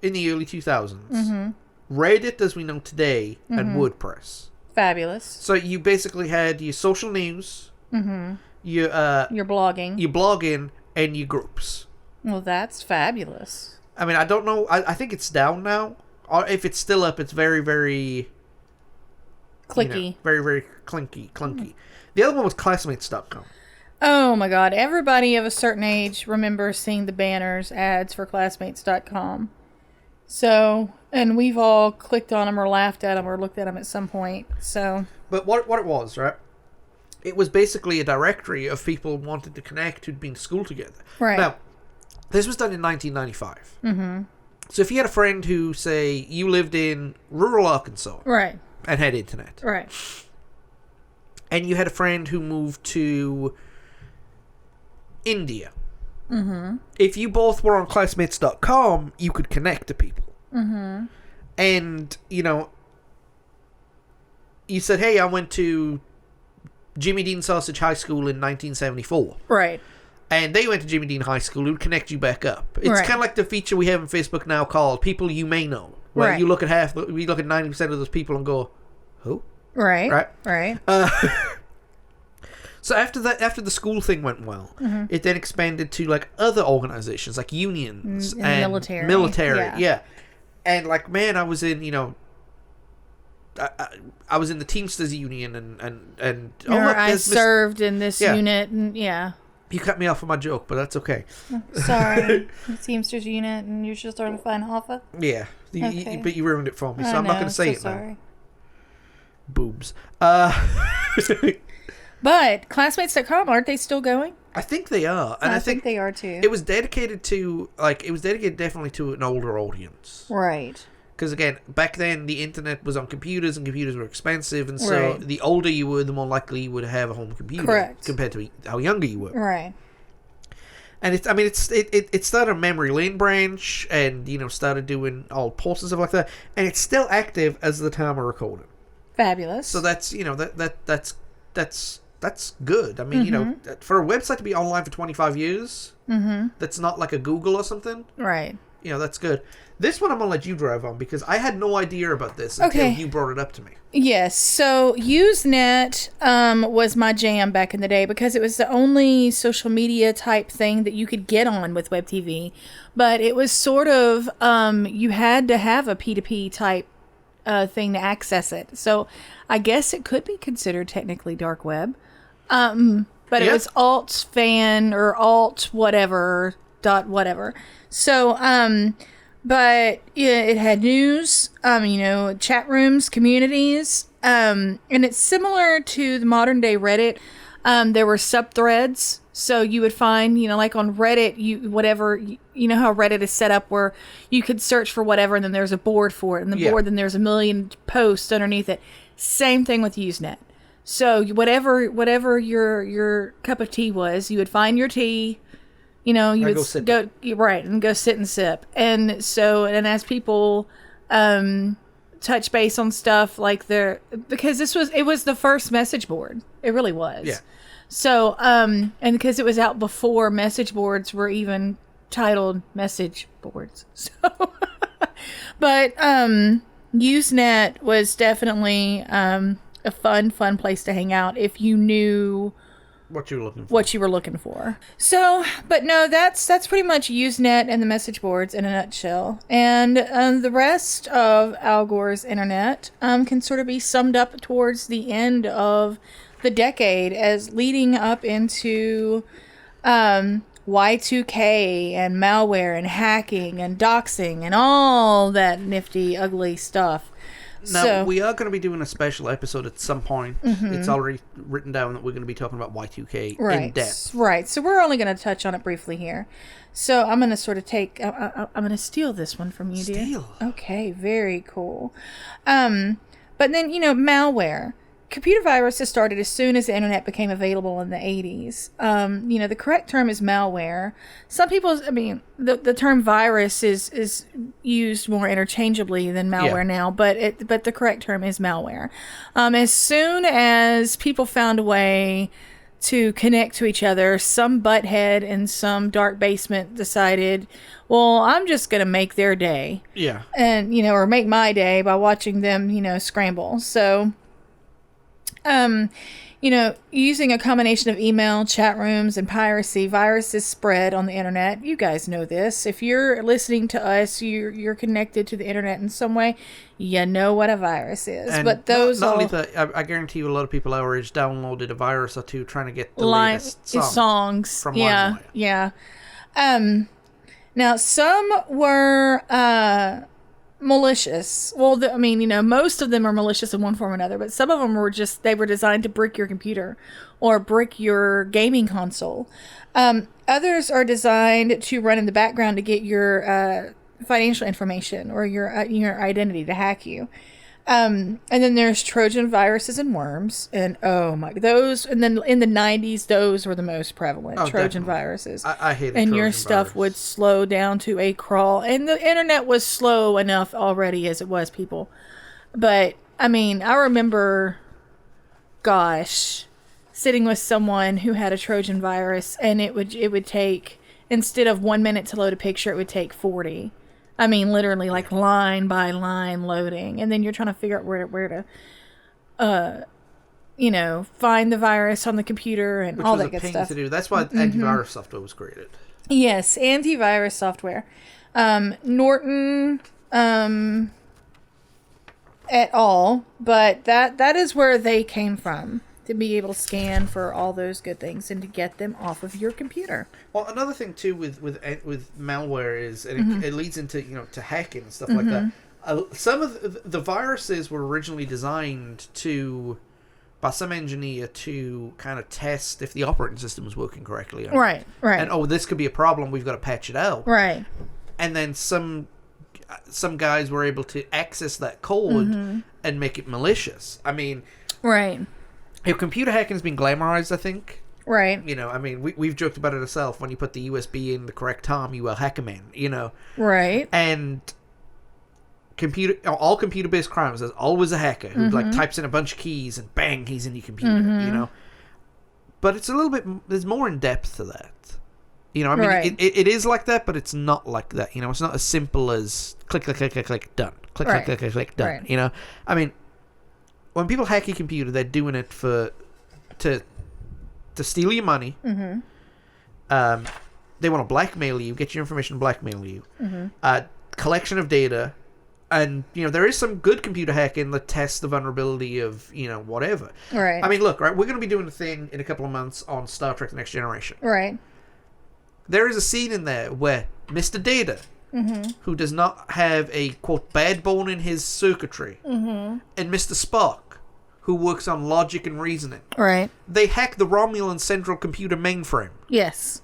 in the early 2000s, Reddit as we know today, and WordPress. Fabulous. So you basically had your social news, your blogging, your blogging, and your groups. Well, that's fabulous. I mean, I don't know. I think it's down now. Or if it's still up, it's very, very... clicky. You know, very, very clunky. The other one was classmates.com. Oh my god. Everybody of a certain age remembers seeing the banners, ads for classmates.com. So, and we've all clicked on them or laughed at them or looked at them at some point. So, but what it was, right? It was basically a directory of people who wanted to connect who'd been to school together. Right. Now, this was done in 1995. So if you had a friend who, say, you lived in rural Arkansas, right, and had internet, right, and you had a friend who moved to India. If you both were on classmates.com, you could connect to people. And, you know, you said, hey, I went to Jimmy Dean Sausage High School in 1974. right. And they went to Jimmy Dean High School. It would connect you back up. It's Right. kind of like the feature we have on Facebook now called People You May Know. Where Right. you look at we look at 90% of those people and go, who? Right. Right. Right. So after the school thing went well, it then expanded to like other organizations like unions and military. Yeah. And like, man, I was in, you know, I was in the Teamsters Union and Or I served in this unit and You cut me off of my joke, but that's okay. Sorry. The Teamsters unit and you're just starting to find Hoffa? Yeah. Okay. But you ruined it for me, so I'm not going to say it sorry. now. Boobs. But classmates.com, aren't they still going? I think they are. And I think they are too. It was dedicated definitely to an older audience. Right. Because again, back then the internet was on computers and computers were expensive, and so the older you were, the more likely you would have a home computer. Correct. Compared to how younger you were. Right. And it started a memory lane branch, and you know started doing all posts and stuff like that, and it's still active as the time we're recording. Fabulous. So that's that's good. I mean, you know, for a website to be online for 25 years, that's not like a Google or something. Right. You know, that's good. This one I'm going to let you drive on because I had no idea about this until you brought it up to me. Yes. So Usenet was my jam back in the day because it was the only social media type thing that you could get on with Web TV. But it was sort of, you had to have a P2P type thing to access it. So I guess it could be considered technically dark web. But it was alt fan or alt whatever dot whatever. So, but it had news, you know, chat rooms, communities, and it's similar to the modern day Reddit. There were subthreads, so you would find, you know, like on Reddit, you know how Reddit is set up where you could search for whatever, and then there's a board for it, and the board, then there's a million posts underneath it. Same thing with Usenet. So whatever your cup of tea was, you would find your tea. You know, you would go right and go sit and sip. And so, and as people touch base on stuff like because it was the first message board. It really was. Yeah. So, and because it was out before message boards were even titled message boards. So, but Usenet was definitely a fun place to hang out if you knew What you were looking for. what you were looking for. So, but no, that's pretty much Usenet and the message boards in a nutshell. And the rest of Al Gore's internet can sort of be summed up towards the end of the decade as leading up into Y2K and malware and hacking and doxing and all that nifty, ugly stuff. Now, we are going to be doing a special episode at some point. It's already written down that we're going to be talking about Y2K in depth. Right. So we're only going to touch on it briefly here. So I'm going to sort of I'm going to steal this one from you, dear. Steal? Okay, very cool. But then, malware. Computer viruses started as soon as the internet became available in the 80s. The correct term is malware. Some people, the term virus is used more interchangeably than malware now, but the correct term is malware. As soon as people found a way to connect to each other, some butthead in some dark basement decided, well, I'm just going to make their day. Yeah. And, or make my day by watching them, scramble. So... using a combination of email, chat rooms, and piracy, viruses spread on the internet. You guys know this. If you're listening to us, you're connected to the internet in some way, you know what a virus is. And but those not only that, I guarantee you a lot of people our age downloaded a virus or two trying to get the latest songs from yeah, LimeWire. Yeah. Now, some were... malicious. Well, most of them are malicious in one form or another, but some of them were they were designed to brick your computer or brick your gaming console. Others are designed to run in the background to get your financial information or your identity to hack you. And then there's Trojan viruses and worms, and those. And then in the 90s, those were the most prevalent. Trojan definitely. Viruses. I hated and Trojan your stuff virus. would slow down to a crawl, and the internet was slow enough already as it was, people. But I remember, gosh, sitting with someone who had a Trojan virus, and it would take, instead of 1 minute to load a picture, it would take 40. Literally, like line by line loading, and then you're trying to figure out where to, find the virus on the computer and all that good stuff. Which was a pain to do. That's why antivirus software was created. Yes, antivirus software. Norton, at all, but that is where they came from, to be able to scan for all those good things and to get them off of your computer. Well, another thing too with malware is, and it leads into to hacking and stuff like that. Some of the viruses were originally designed by some engineer to kind of test if the operating system was working correctly. Right. And this could be a problem. We've got to patch it out. Right. And then some guys were able to access that code and make it malicious. Right. Computer hacking has been glamorized, I think. Right. We've joked about it ourselves. When you put the USB in the correct time, you will hack a man, Right. And all computer-based crimes, there's always a hacker who types in a bunch of keys and bang, he's in your computer, But it's a little bit, there's more in depth to that. Right. It is like that, but it's not like that. It's not as simple as click, click, click, click, click, done. Click, Right. click, click, click, click, done. Right. When people hack your computer, they're doing it to steal your money. They want to blackmail you, get your information, blackmail you. Collection of data, and there is some good computer hacking that tests the vulnerability of whatever. Right. Look, right, we're going to be doing a thing in a couple of months on Star Trek: The Next Generation. Right. There is a scene in there where Mr. Data, who does not have a, quote, bad bone in his circuitry, and Mr. Spock, who works on logic and reasoning. Right. They hack the Romulan Central Computer mainframe. Yes.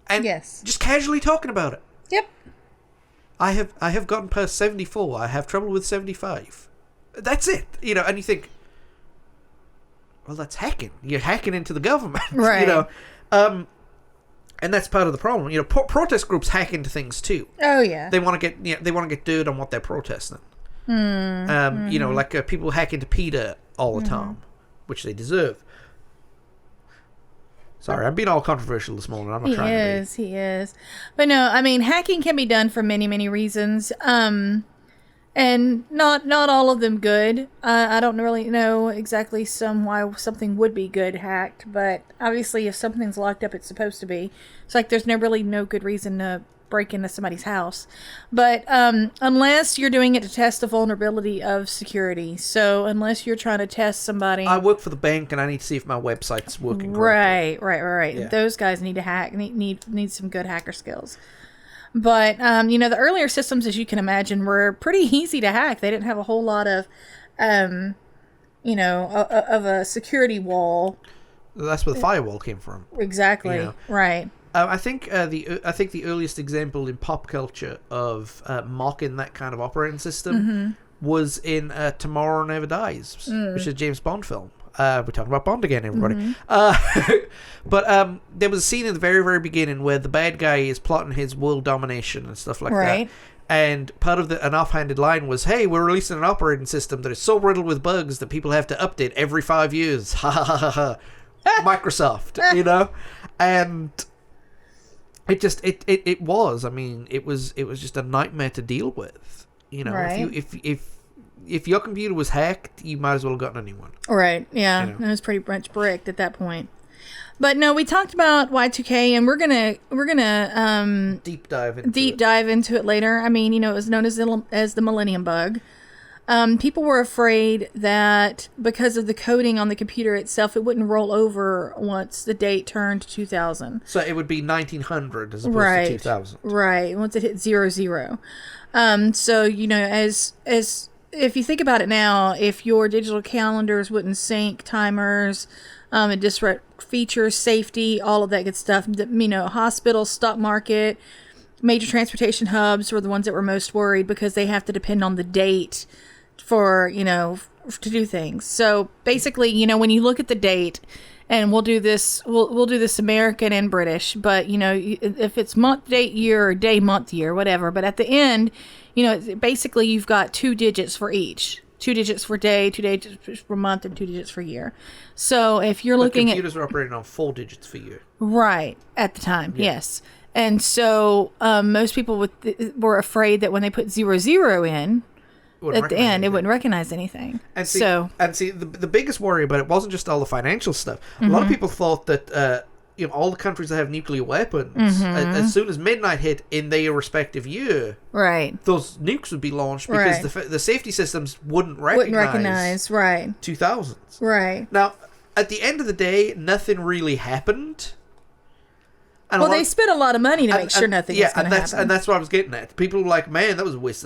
And just casually talking about it. Yep. I have gotten past 74. I have trouble with 75. That's it. And you think, well, that's hacking. You're hacking into the government. Right. And that's part of the problem. Protest groups hack into things too. Oh yeah. They want to get dirt on what they're protesting. Like people hack into PETA all the time, which they deserve. Sorry, I'm being all controversial this morning. I'm not trying to be. He is. But no, I mean, hacking can be done for many, many reasons. And not all of them good. I don't really know exactly why something would be good hacked, but obviously if something's locked up, it's supposed to be. It's like there's really no good reason to break into somebody's house. But unless you're doing it to test the vulnerability of security. So unless you're trying to test somebody. I work for the bank and I need to see if my website's working correctly. Right. Yeah. Those guys need to hack, need some good hacker skills. But, the earlier systems, as you can imagine, were pretty easy to hack. They didn't have a whole lot of, of a security wall. That's where the firewall came from. Exactly. You know? Right. I think the earliest example in pop culture of mocking that kind of operating system was in Tomorrow Never Dies, which is a James Bond film. We're talking about Bond again, everybody. But there was a scene in the very, very beginning where the bad guy is plotting his world domination and stuff like that. And part of an offhanded line was, hey, we're releasing an operating system that is so riddled with bugs that people have to update every 5 years. Ha ha ha ha. Microsoft, And it was. I mean, it was just a nightmare to deal with. If your computer was hacked, you might as well have gotten a new one. Right. Yeah. It was pretty much bricked at that point. But no, we talked about Y2K, and we're gonna deep dive into it later. I mean, it was known as the Millennium Bug. People were afraid that because of the coding on the computer itself, it wouldn't roll over once the date turned 2000. So it would be 1900 as opposed to 2000. Right. Once it hit 00. So as if you think about it now, if your digital calendars wouldn't sync, timers, it disrupt features, safety, all of that good stuff. Hospitals, stock market, major transportation hubs were the ones that were most worried because they have to depend on the date for, to do things. So basically, when you look at the date, and we'll do this American and British, but if it's month, date, year, or day, month, year, whatever. But at the end, basically you've got 2 digits for each. 2 digits for day, 2 digits for month, and 2 digits for year. So if you're looking at... computers were operating on 4 digits for year. Right, at the time, yes. And so most people were afraid that when they put 00 in, at the end, it wouldn't recognize anything. And see, the biggest worry about it wasn't just all the financial stuff. A lot of people thought that all the countries that have nuclear weapons, as soon as midnight hit in their respective year, right, those nukes would be launched because the safety systems wouldn't recognize 2000s. Right. Now, at the end of the day, nothing really happened. And they spent a lot of money to make sure nothing was going to happen. And that's what I was getting at. People were like, man, that was a waste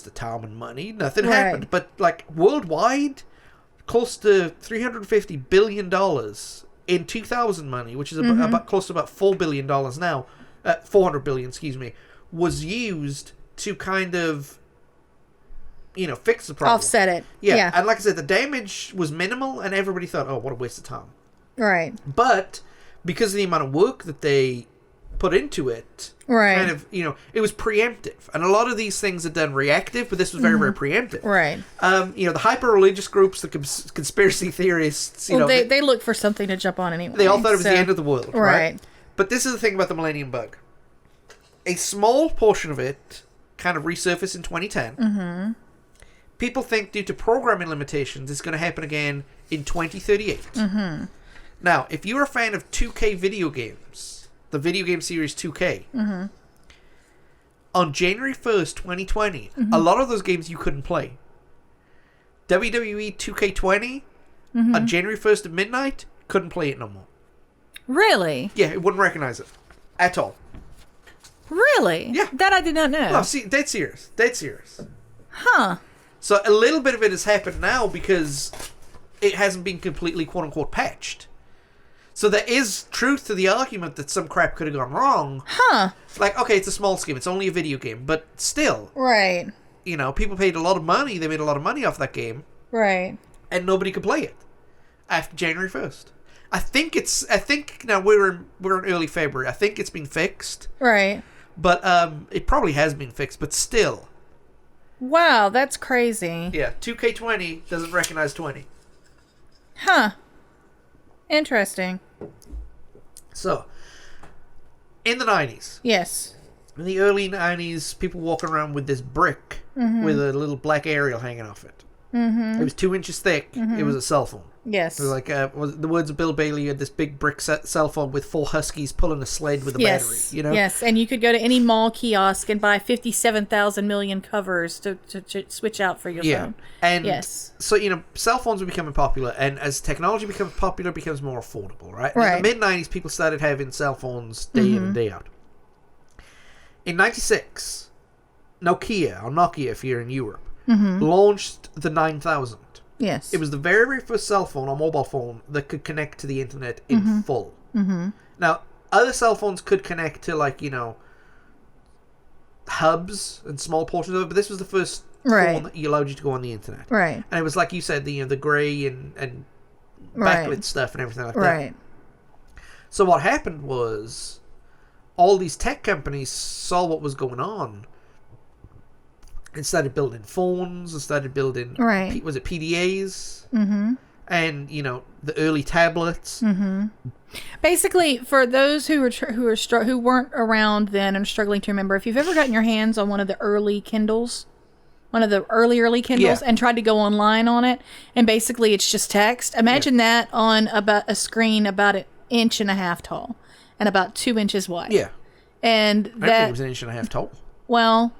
of time and money. Nothing happened. But worldwide, close to $350 billion in 2000 money, which is about close to about $4 billion now, 400 billion, excuse me, was used to kind of, fix the problem. Offset it. Yeah. And like I said, the damage was minimal, and everybody thought, oh, what a waste of time. Right. But because of the amount of work that they put into it, kind of, it was preemptive. And a lot of these things are done reactive, but this was very, very preemptive. Right. The hyper-religious groups, the conspiracy theorists, they look for something to jump on anyway. They all thought it was the end of the world, right? But this is the thing about the Millennium Bug. A small portion of it kind of resurfaced in 2010. People think due to programming limitations, it's going to happen again in 2038. Now, if you're a fan of 2K video games, the video game series 2K, on January 1st, 2020, a lot of those games you couldn't play. WWE 2K20, on January 1st at midnight, couldn't play it no more. Really? Yeah, it wouldn't recognize it. At all. Really? Yeah. That I did not know. No, see, dead serious. Dead serious. Huh. So a little bit of it has happened now because it hasn't been completely quote-unquote patched. So there is truth to the argument that some crap could have gone wrong. Huh. Like, okay, it's a small scheme. It's only a video game. But still. Right. People paid a lot of money. They made a lot of money off that game. Right. And nobody could play it after January 1st. I think now we're in early February. I think it's been fixed. Right. But it probably has been fixed, but still. Wow, that's crazy. Yeah, 2K20 doesn't recognize 20. Huh. Interesting. So, in the 90s, Yes. in the early 90s, people walking around with this brick with a little black aerial hanging off it. Mm-hmm. It was 2 inches thick. It was a cell phone. Yes. It was like the words of Bill Bailey. You had this big brick cell phone with 4 huskies pulling a sled with a battery. You know. Yes, and you could go to any mall kiosk and buy 57,000 million covers to switch out for your phone. And yes. So, cell phones are becoming popular, and as technology becomes popular, it becomes more affordable, right? Right. In the mid-90s, people started having cell phones day in and day out. In 96, Nokia, if you're in Europe, launched the 9000. Yes. It was the very, very first cell phone or mobile phone that could connect to the internet in full. Mm-hmm. Now, other cell phones could connect to, hubs and small portions of it, but this was the first phone that allowed you to go on the internet. Right. And it was like you said, the grey and backlit stuff and everything like that. Right. So what happened was all these tech companies saw what was going on and started building phones and started building was it PDAs? Mm-hmm. And the early tablets. Mm-hmm. Basically, for those who weren't around then and struggling to remember, if you've ever gotten your hands on one of the early Kindles, one of the early Kindles, and tried to go online on it, and basically it's just text. Imagine that on about a screen about 1.5 inches tall and about 2 inches wide. Yeah, and I think it was 1.5 inches tall. Well,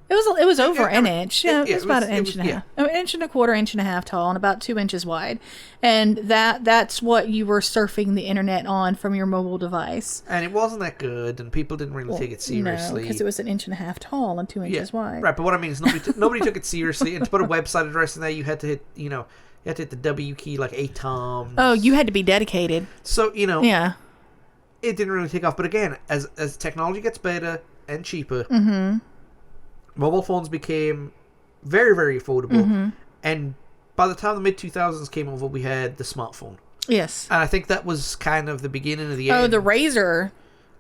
it was over an inch. It was about an inch and a half. Yeah. 1.25 inches, 1.5 inches tall, and about 2 inches wide. And that's what you were surfing the internet on from your mobile device. And it wasn't that good, and people didn't really take it seriously. No, because it was 1.5 inches tall and 2 inches wide. Right, but what I mean is nobody took it seriously. And to put a website address in there, you had to hit the W key like 8 times. Oh, you had to be dedicated. So yeah, it didn't really take off. But again, as technology gets better and cheaper, mobile phones became very, very affordable. And by the time the mid-2000s came over, we had the smartphone. Yes. And I think that was kind of the beginning of the end. Oh, the Razor.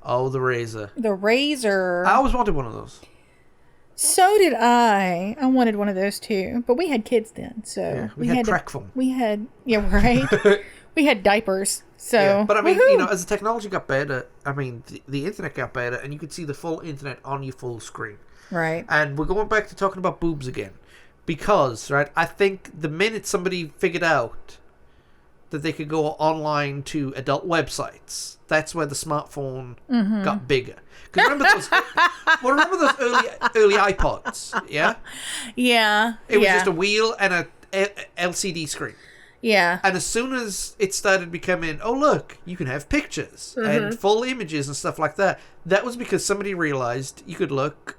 Oh, the Razor. The Razor. I always wanted one of those. So did I. I wanted one of those too. But we had kids then, so... Yeah, we had crack phone. We had... Yeah, right? We had diapers, so... Yeah, but I mean, woohoo! as the technology got better, the internet got better, and you could see the full internet on your full screen. Right. And we're going back to talking about boobs again. Because, right, I think the minute somebody figured out that they could go online to adult websites, that's where the smartphone got bigger. Because remember those early iPods, yeah? Yeah. It was just a wheel and a LCD screen. Yeah. And as soon as it started becoming, oh, look, you can have pictures and full images and stuff like that, that was because somebody realized you could look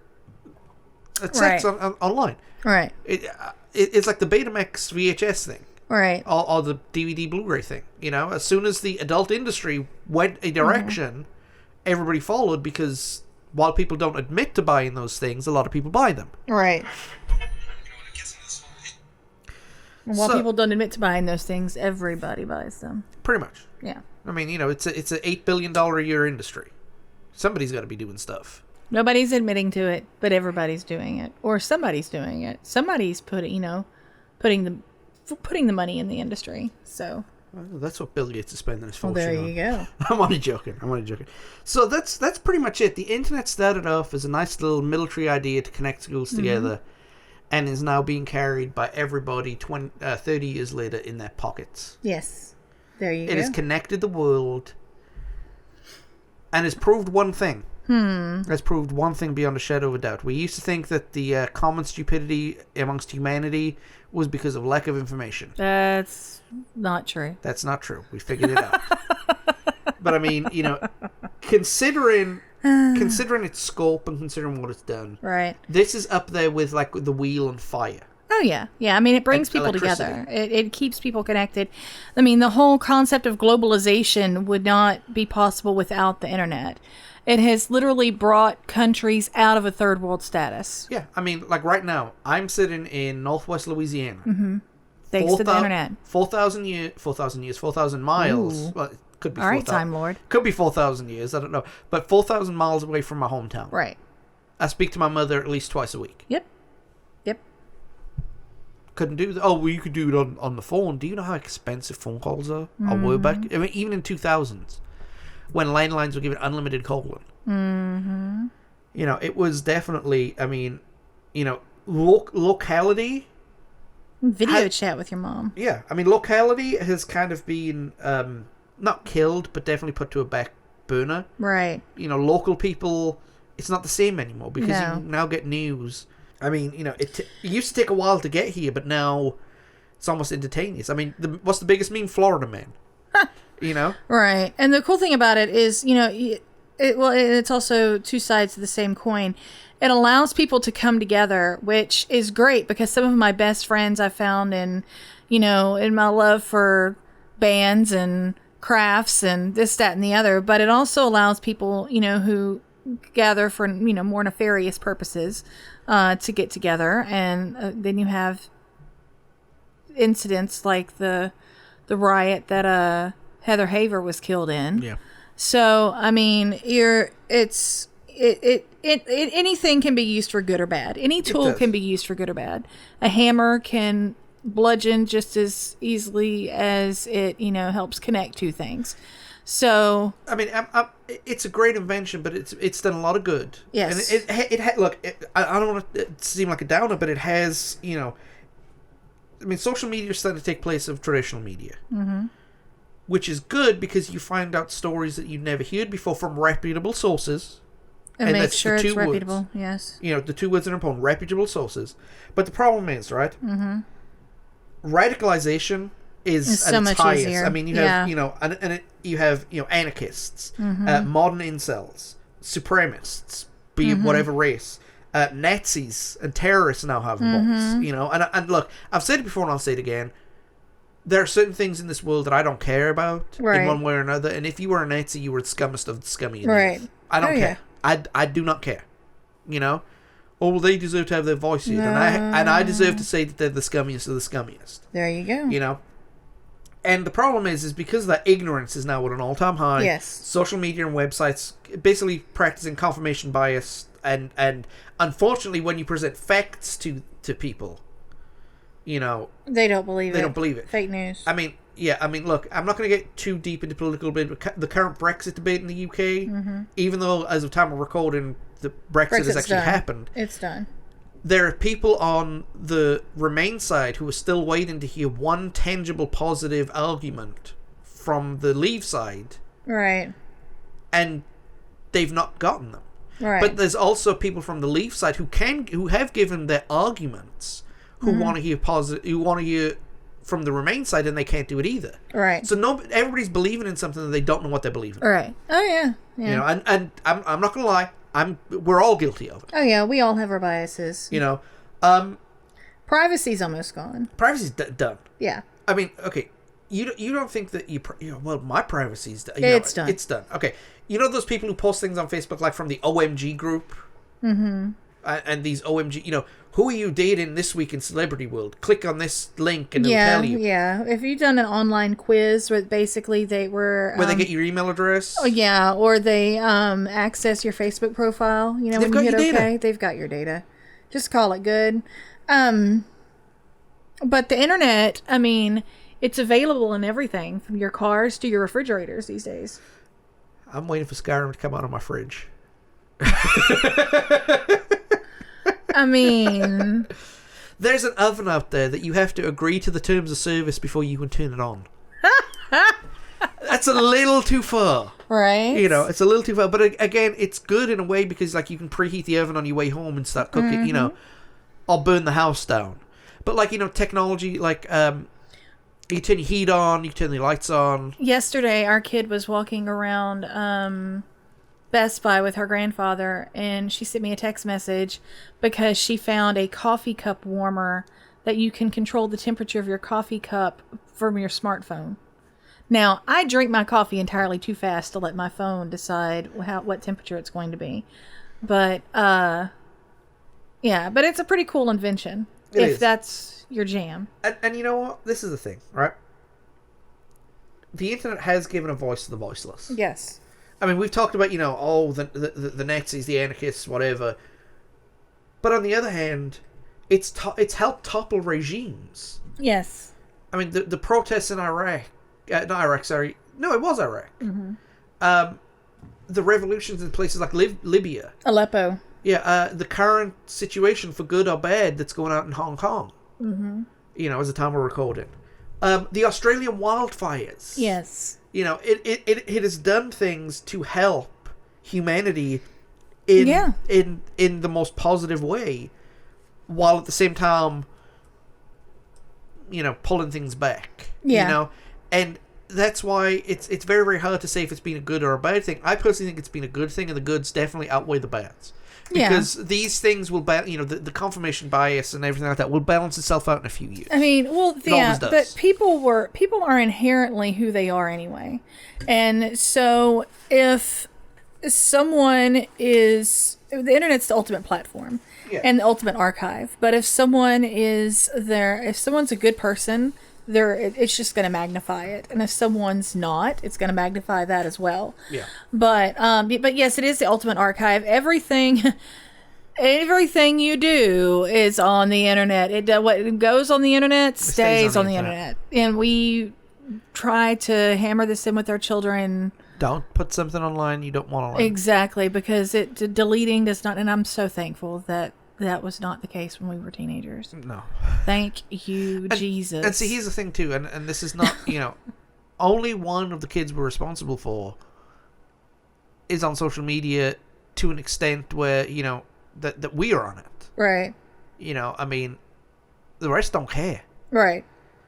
at sex online. Right. It's like the Betamax VHS thing. Right. Or the DVD Blu-ray thing. As soon as the adult industry went a direction, everybody followed, because while people don't admit to buying those things, a lot of people buy them. Right. While people don't admit to buying those things, everybody buys them. Pretty much. Yeah. I mean, it's a $8 billion a year industry. Somebody's got to be doing stuff. Nobody's admitting to it, but everybody's doing it, or somebody's doing it. Somebody's putting the money in the industry. So that's what Bill Gates is spending his fortune there on. you go. I'm only joking. So that's pretty much it. The internet started off as a nice little military idea to connect schools together, and is now being carried by everybody 30 years later in their pockets. Yes. There you go. It has connected the world, and has proved one thing. Has proved one thing beyond a shadow of a doubt. We used to think that the common stupidity amongst humanity was because of lack of information. That's not true. That's not true. We figured it out. But I mean, considering its scope and considering what it's done, right? This is up there with like the wheel and fire. Oh yeah. I mean, it brings people together. It keeps people connected. I mean, the whole concept of globalization would not be possible without the internet. It has literally brought countries out of a third world status. Yeah, I mean, like right now, I'm sitting in northwest Louisiana. Thanks to the internet. 4,000 miles. Ooh. Well, it could be 4,000. All right, Time Lord. Could be 4,000 years, I don't know. But 4,000 miles away from my hometown. Right. I speak to my mother at least twice a week. Yep. Couldn't do that. Oh, well, you could do it on the phone. Do you know how expensive phone calls are? Or were back? I mean, even in 2000s. when landlines were given unlimited calling. Mm-hmm. You know, it was definitely, I mean, you know, locality. Video chat with your mom. Yeah, I mean, locality has kind of been not killed, but definitely put to a back burner. Right. You know, local people, it's not the same anymore because No. you now get news. I mean, you know, it used to take a while to get here, but now it's almost instantaneous. I mean, what's the biggest meme? Florida Man. You know? Right. And the cool thing about it is, you know, it's also two sides of the same coin. It allows people to come together, which is great because some of my best friends I found in, you know, in my love for bands and crafts and this, that, and the other. But it also allows people, you know, who gather for, you know, more nefarious purposes to get together. And then you have incidents like the riot that Heather Haver was killed in. Yeah. So, I mean, anything can be used for good or bad. Any tool can be used for good or bad. A hammer can bludgeon just as easily as it, you know, helps connect two things. So, I mean, it's a great invention, but it's done a lot of good. Yes. And I don't want to seem like a downer, but it has, you know, I mean, social media is starting to take place of traditional media. Mm-hmm. Which is good because you find out stories that you never heard before from reputable sources. and make that's sure the it's two words. reputable. Yes. You know, the two words that are important, reputable sources. But the problem is, right? Mm-hmm. Radicalization is It's at so its much highest. easier. I mean, you have, you know, you have, you know, anarchists, modern incels, supremacists, be it whatever race, Nazis and terrorists now have bots, you know. And look, I've said it before and I'll say it again. There are certain things in this world that I don't care about in one way or another. And if you were a Nazi, you were the scummiest of the scummy. Right. I don't care. I do not care. You know? Oh, well, they deserve to have their voice used. And I deserve to say that they're the scummiest of the scummiest. There you go. You know? And the problem is because that ignorance is now at an all-time high. Yes. Social media and websites basically practicing confirmation bias. And unfortunately, when you present facts to people, you know, They don't believe it. they don't believe it. Fake news. I mean, look, I'm not going to get too deep into political debate, but the current Brexit debate in the UK, even though as of time of recording, the Brexit has actually happened. It's done. There are people on the Remain side who are still waiting to hear one tangible positive argument from the Leave side, Right. and they've not gotten them. Right. But there's also people from the Leave side who have given their arguments, who want to hear who want to hear from the Remain side, and they can't do it either. Right. So everybody's believing in something that they don't know what they're believing in. Right. Oh yeah. Yeah. You know, and I'm not gonna lie, we're all guilty of it. Oh yeah. We all have our biases. You know, Privacy's almost gone. privacy's done. Yeah. I mean, okay, you don't think that you know, well, my privacy's done. It's done. It's done. Okay, you know those people who post things on Facebook like from the OMG group. Mm-hmm. And these OMG, you know, who are you dating this week in celebrity world? Click on this link and it'll tell you. Yeah. If you've done an online quiz where basically they were Where they get your email address. Oh yeah, or they access your Facebook profile. You know, They've when you got hit your okay, data. they've got your data. Just call it good. But the internet, I mean, it's available in everything from your cars to your refrigerators these days. I'm waiting for Skyrim to come out of my fridge. I mean, There's an oven out there that you have to agree to the terms of service before you can turn it on. That's a little too far. right? You know, it's a little too far. But again, it's good in a way because like you can preheat the oven on your way home and start cooking, you know, or burn the house down. But like, you know, technology, like you turn your heat on, you turn the lights on. Yesterday, our kid was walking around Best Buy with her grandfather, and she sent me a text message because she found a coffee cup warmer that you can control the temperature of your coffee cup from your smartphone. Now, I drink my coffee entirely too fast to let my phone decide what temperature it's going to be. But, yeah, but it's a pretty cool invention if that's your jam. And you know what? This is the thing, right? The internet has given a voice to the voiceless. Yes. I mean, we've talked about, you know, the Nazis, the anarchists, whatever. But on the other hand, it's helped topple regimes. Yes. I mean, the protests in Iraq, not Iraq, sorry. No, it was Iraq. the revolutions in places like Libya. Aleppo. Yeah, the current situation, for good or bad, that's going on in Hong Kong. Mm-hmm. As the time we're recording. The Australian wildfires. Yes. It has done things to help humanity in the most positive way, while at the same time, pulling things back. Yeah. And that's why it's very, very hard to say if it's been a good or a bad thing. I personally think it's been a good thing, and the goods definitely outweigh the bads. Because these things will, the confirmation bias and everything like that will balance itself out in a few years. I mean, but people are inherently who they are anyway. And so if someone is, the internet's the ultimate platform and the ultimate archive. But if someone is there, if someone's a good person, it's just going to magnify it, and if someone's not, it's going to magnify that as well. Yeah. But yes, it is the ultimate archive. Everything you do is on the internet. What goes on the internet stays on the internet, and we try to hammer this in with our children. Don't put something online you don't want online. Exactly, because deleting does not, and I'm so thankful that was not the case when we were teenagers. No. Thank you, Jesus. And see, here's the thing, too, and this is not, only one of the kids we're responsible for is on social media to an extent where, that we are on it. Right. I mean, the rest don't care. Right.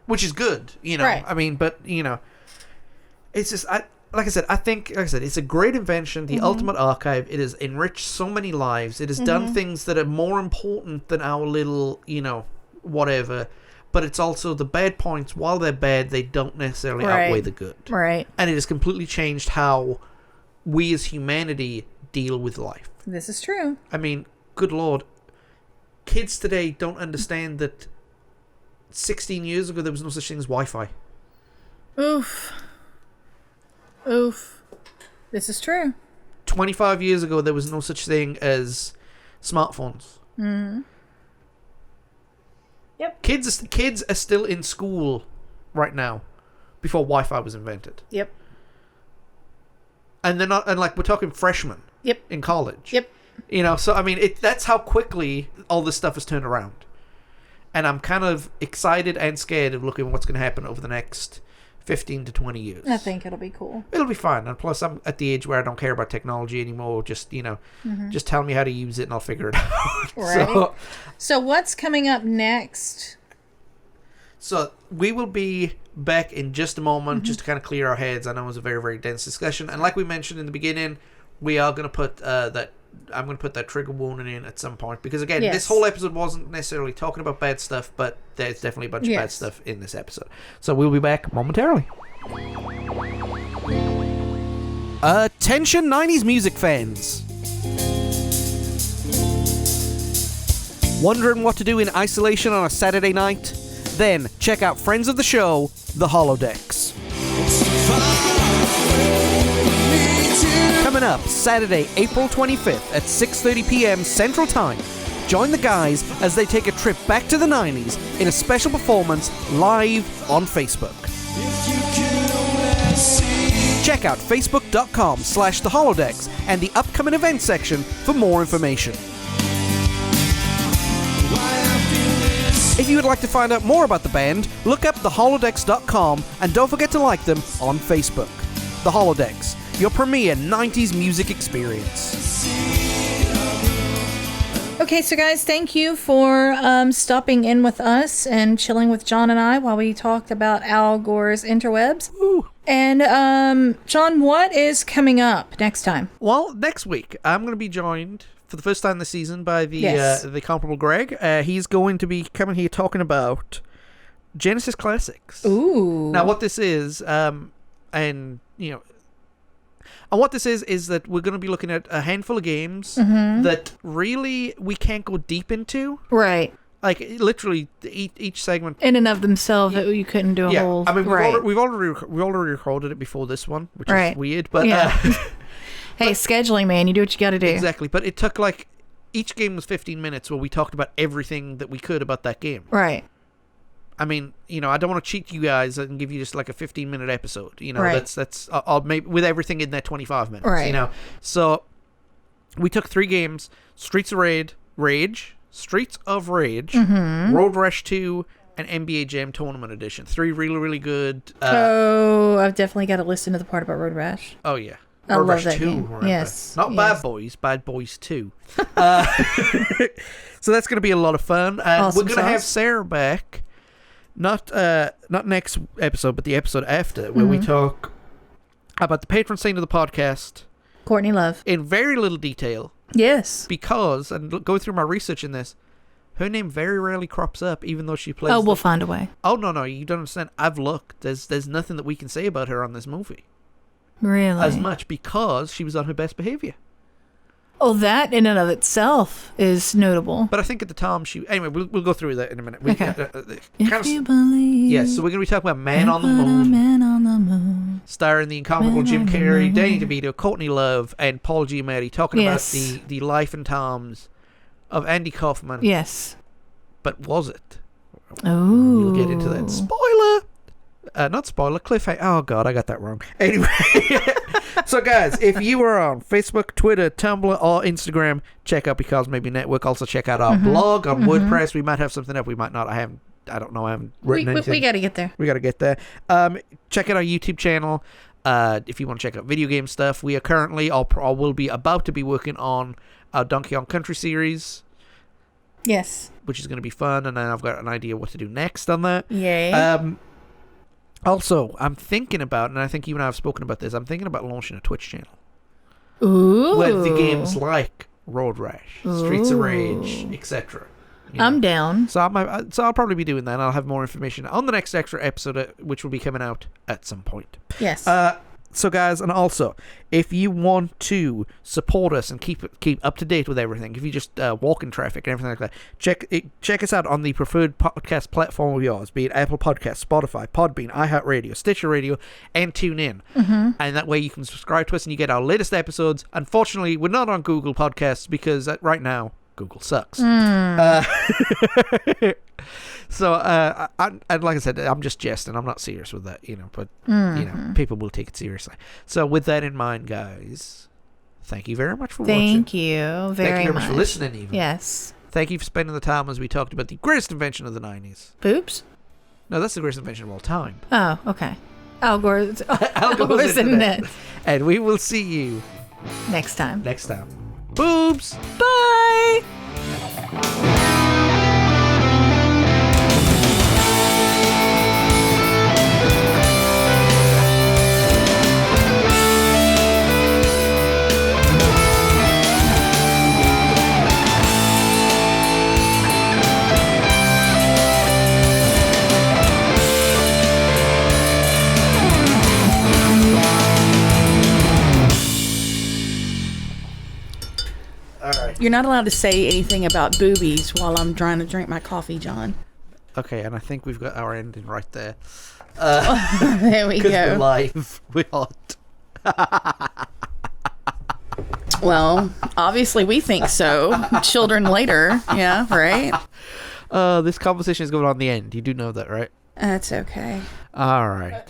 Which is good, Right. I mean, but, it's just, like I said, it's a great invention, the ultimate archive. It has enriched so many lives. It has done things that are more important than our little, whatever. But it's also the bad points, while they're bad, they don't necessarily outweigh the good. Right. And it has completely changed how we as humanity deal with life. This is true. I mean, good Lord. Kids today don't understand that 16 years ago there was no such thing as Wi-Fi. Oof. This is true. 25 years ago, there was no such thing as smartphones. Mm. Yep. Kids are still in school right now before Wi-Fi was invented. Yep. And they're not, and we're talking freshmen. Yep. In college. Yep. So I mean, that's how quickly all this stuff has turned around. And I'm kind of excited and scared of looking at what's going to happen over the next 15 to 20 years. I think it'll be cool. It'll be fine. And plus, I'm at the age where I don't care about technology anymore. Just, just tell me how to use it and I'll figure it out. Right. So what's coming up next? So we will be back in just a moment, just to kind of clear our heads. I know it was a very, very dense discussion. And like we mentioned in the beginning, we are going to put I'm going to put that trigger warning in at some point. Because again, this whole episode wasn't necessarily talking about bad stuff, but there's definitely a bunch of bad stuff in this episode. So we'll be back momentarily. Attention 90s music fans. Wondering what to do in isolation on a Saturday night? Then check out friends of the show, the Holodecks. Coming up Saturday, April 25th at 6:30 p.m. Central Time. Join the guys as they take a trip back to the 90s in a special performance live on Facebook. Check out facebook.com/the Holodecks and the upcoming event section for more information. If you would like to find out more about the band, look up theholodecks.com and don't forget to like them on Facebook. The Holodecks, your premier 90s music experience. Okay, so guys, thank you for stopping in with us and chilling with John and I while we talked about Al Gore's interwebs. Ooh. And John, what is coming up next time? Well, next week I'm going to be joined for the first time this season by the comparable Greg. He's going to be coming here talking about Genesis Classics. Ooh. Now, what this is, and what this is that we're going to be looking at a handful of games that really we can't go deep into. Right. Like, literally, each segment... In and of themselves, you couldn't do a whole... I mean, we've already recorded it before this one, which is weird, but... Hey, scheduling, man, you do what you got to do. Exactly, but it took, each game was 15 minutes where we talked about everything that we could about that game. Right. I mean, you know, I don't want to cheat you guys and give you just like a 15-minute episode. You know, Right. that's I'll maybe with everything in there 25 minutes. Right. You know, so we took 3 games: Streets of Rage, Streets of Rage, Road Rash 2, and NBA Jam Tournament Edition. 3 really, really good. I've definitely got to listen to the part about Road Rash. Oh yeah. I Road love Rash that 2, game. remember. Yes, Not yes. Bad Boys 2. So that's going to be a lot of fun. And Awesome we're going to have sauce. Sarah back. Not next episode, but the episode after, where we talk about the patron saint of the podcast Courtney Love. in very little detail. Yes. Because, and going through my research in this, her name very rarely crops up, even though she plays... Oh, we'll find a way. Oh, no, you don't understand. I've looked. There's nothing that we can say about her on this movie. Really? As much, because she was on her best behavior. Oh, that in and of itself is notable. But I think at the time she... Anyway, we'll go through that in a minute. We, Okay. kind of, you believe. yes, so we're going to be talking about Man on the a Moon, man on the moon. starring the incomparable Jim Carrey, Danny DeVito, Courtney Love, and Paul Giamatti, talking Yes. about the life and times of Andy Kaufman. Yes. But was it? Oh. We'll get into that. Spoiler! Not spoiler, cliffhanger. Oh, God, I got that wrong. Anyway. So, guys, if you are on Facebook, Twitter, Tumblr, or Instagram, check out Because Maybe Network. Also, check out our blog on WordPress. We might have something up. We might not. I don't know. I haven't written anything. We got to get there. We got to get there. Check out our YouTube channel if you want to check out video game stuff. We are currently, or will be about to be working on our Donkey Kong Country series, Yes. which is going to be fun. And then I've got an idea what to do next on that. Yay. Also, I'm thinking about, and I think you and I have spoken about this, I'm thinking about launching a Twitch channel. Ooh. With the games like Road Rash, Streets of Rage, etc. I'm down. So I'll probably be doing that. I'll have more information on the next extra episode, which will be coming out at some point. Yes. So guys, and also, if you want to support us and keep up to date with everything, if you just walk in traffic and everything like that, check us out on the preferred podcast platform of yours, be it Apple Podcasts, Spotify, Podbean, iHeartRadio, Stitcher Radio, and TuneIn. And that way you can subscribe to us and you get our latest episodes. Unfortunately, we're not on Google Podcasts because right now Google sucks. So, and like I said, I'm just jesting. I'm not serious with that, but, people will take it seriously. So, with that in mind, guys, thank you very much for watching. Thank you very Thank you very much for listening, even. Yes. Thank you for spending the time as we talked about the greatest invention of the 90s. Boobs? No, that's the greatest invention of all time. Oh, okay. Al Gore's, Al Gore's Internet. And we will see you Next time. next time. Boobs! Bye. You're not allowed to say anything about boobies while I'm trying to drink my coffee, John. Okay, and I think we've got our ending right there. There we Because we're go. live. We're hot. Well, obviously we think so. Children later. Yeah, right? This conversation is going on the end. You do know that, right? That's okay. All right.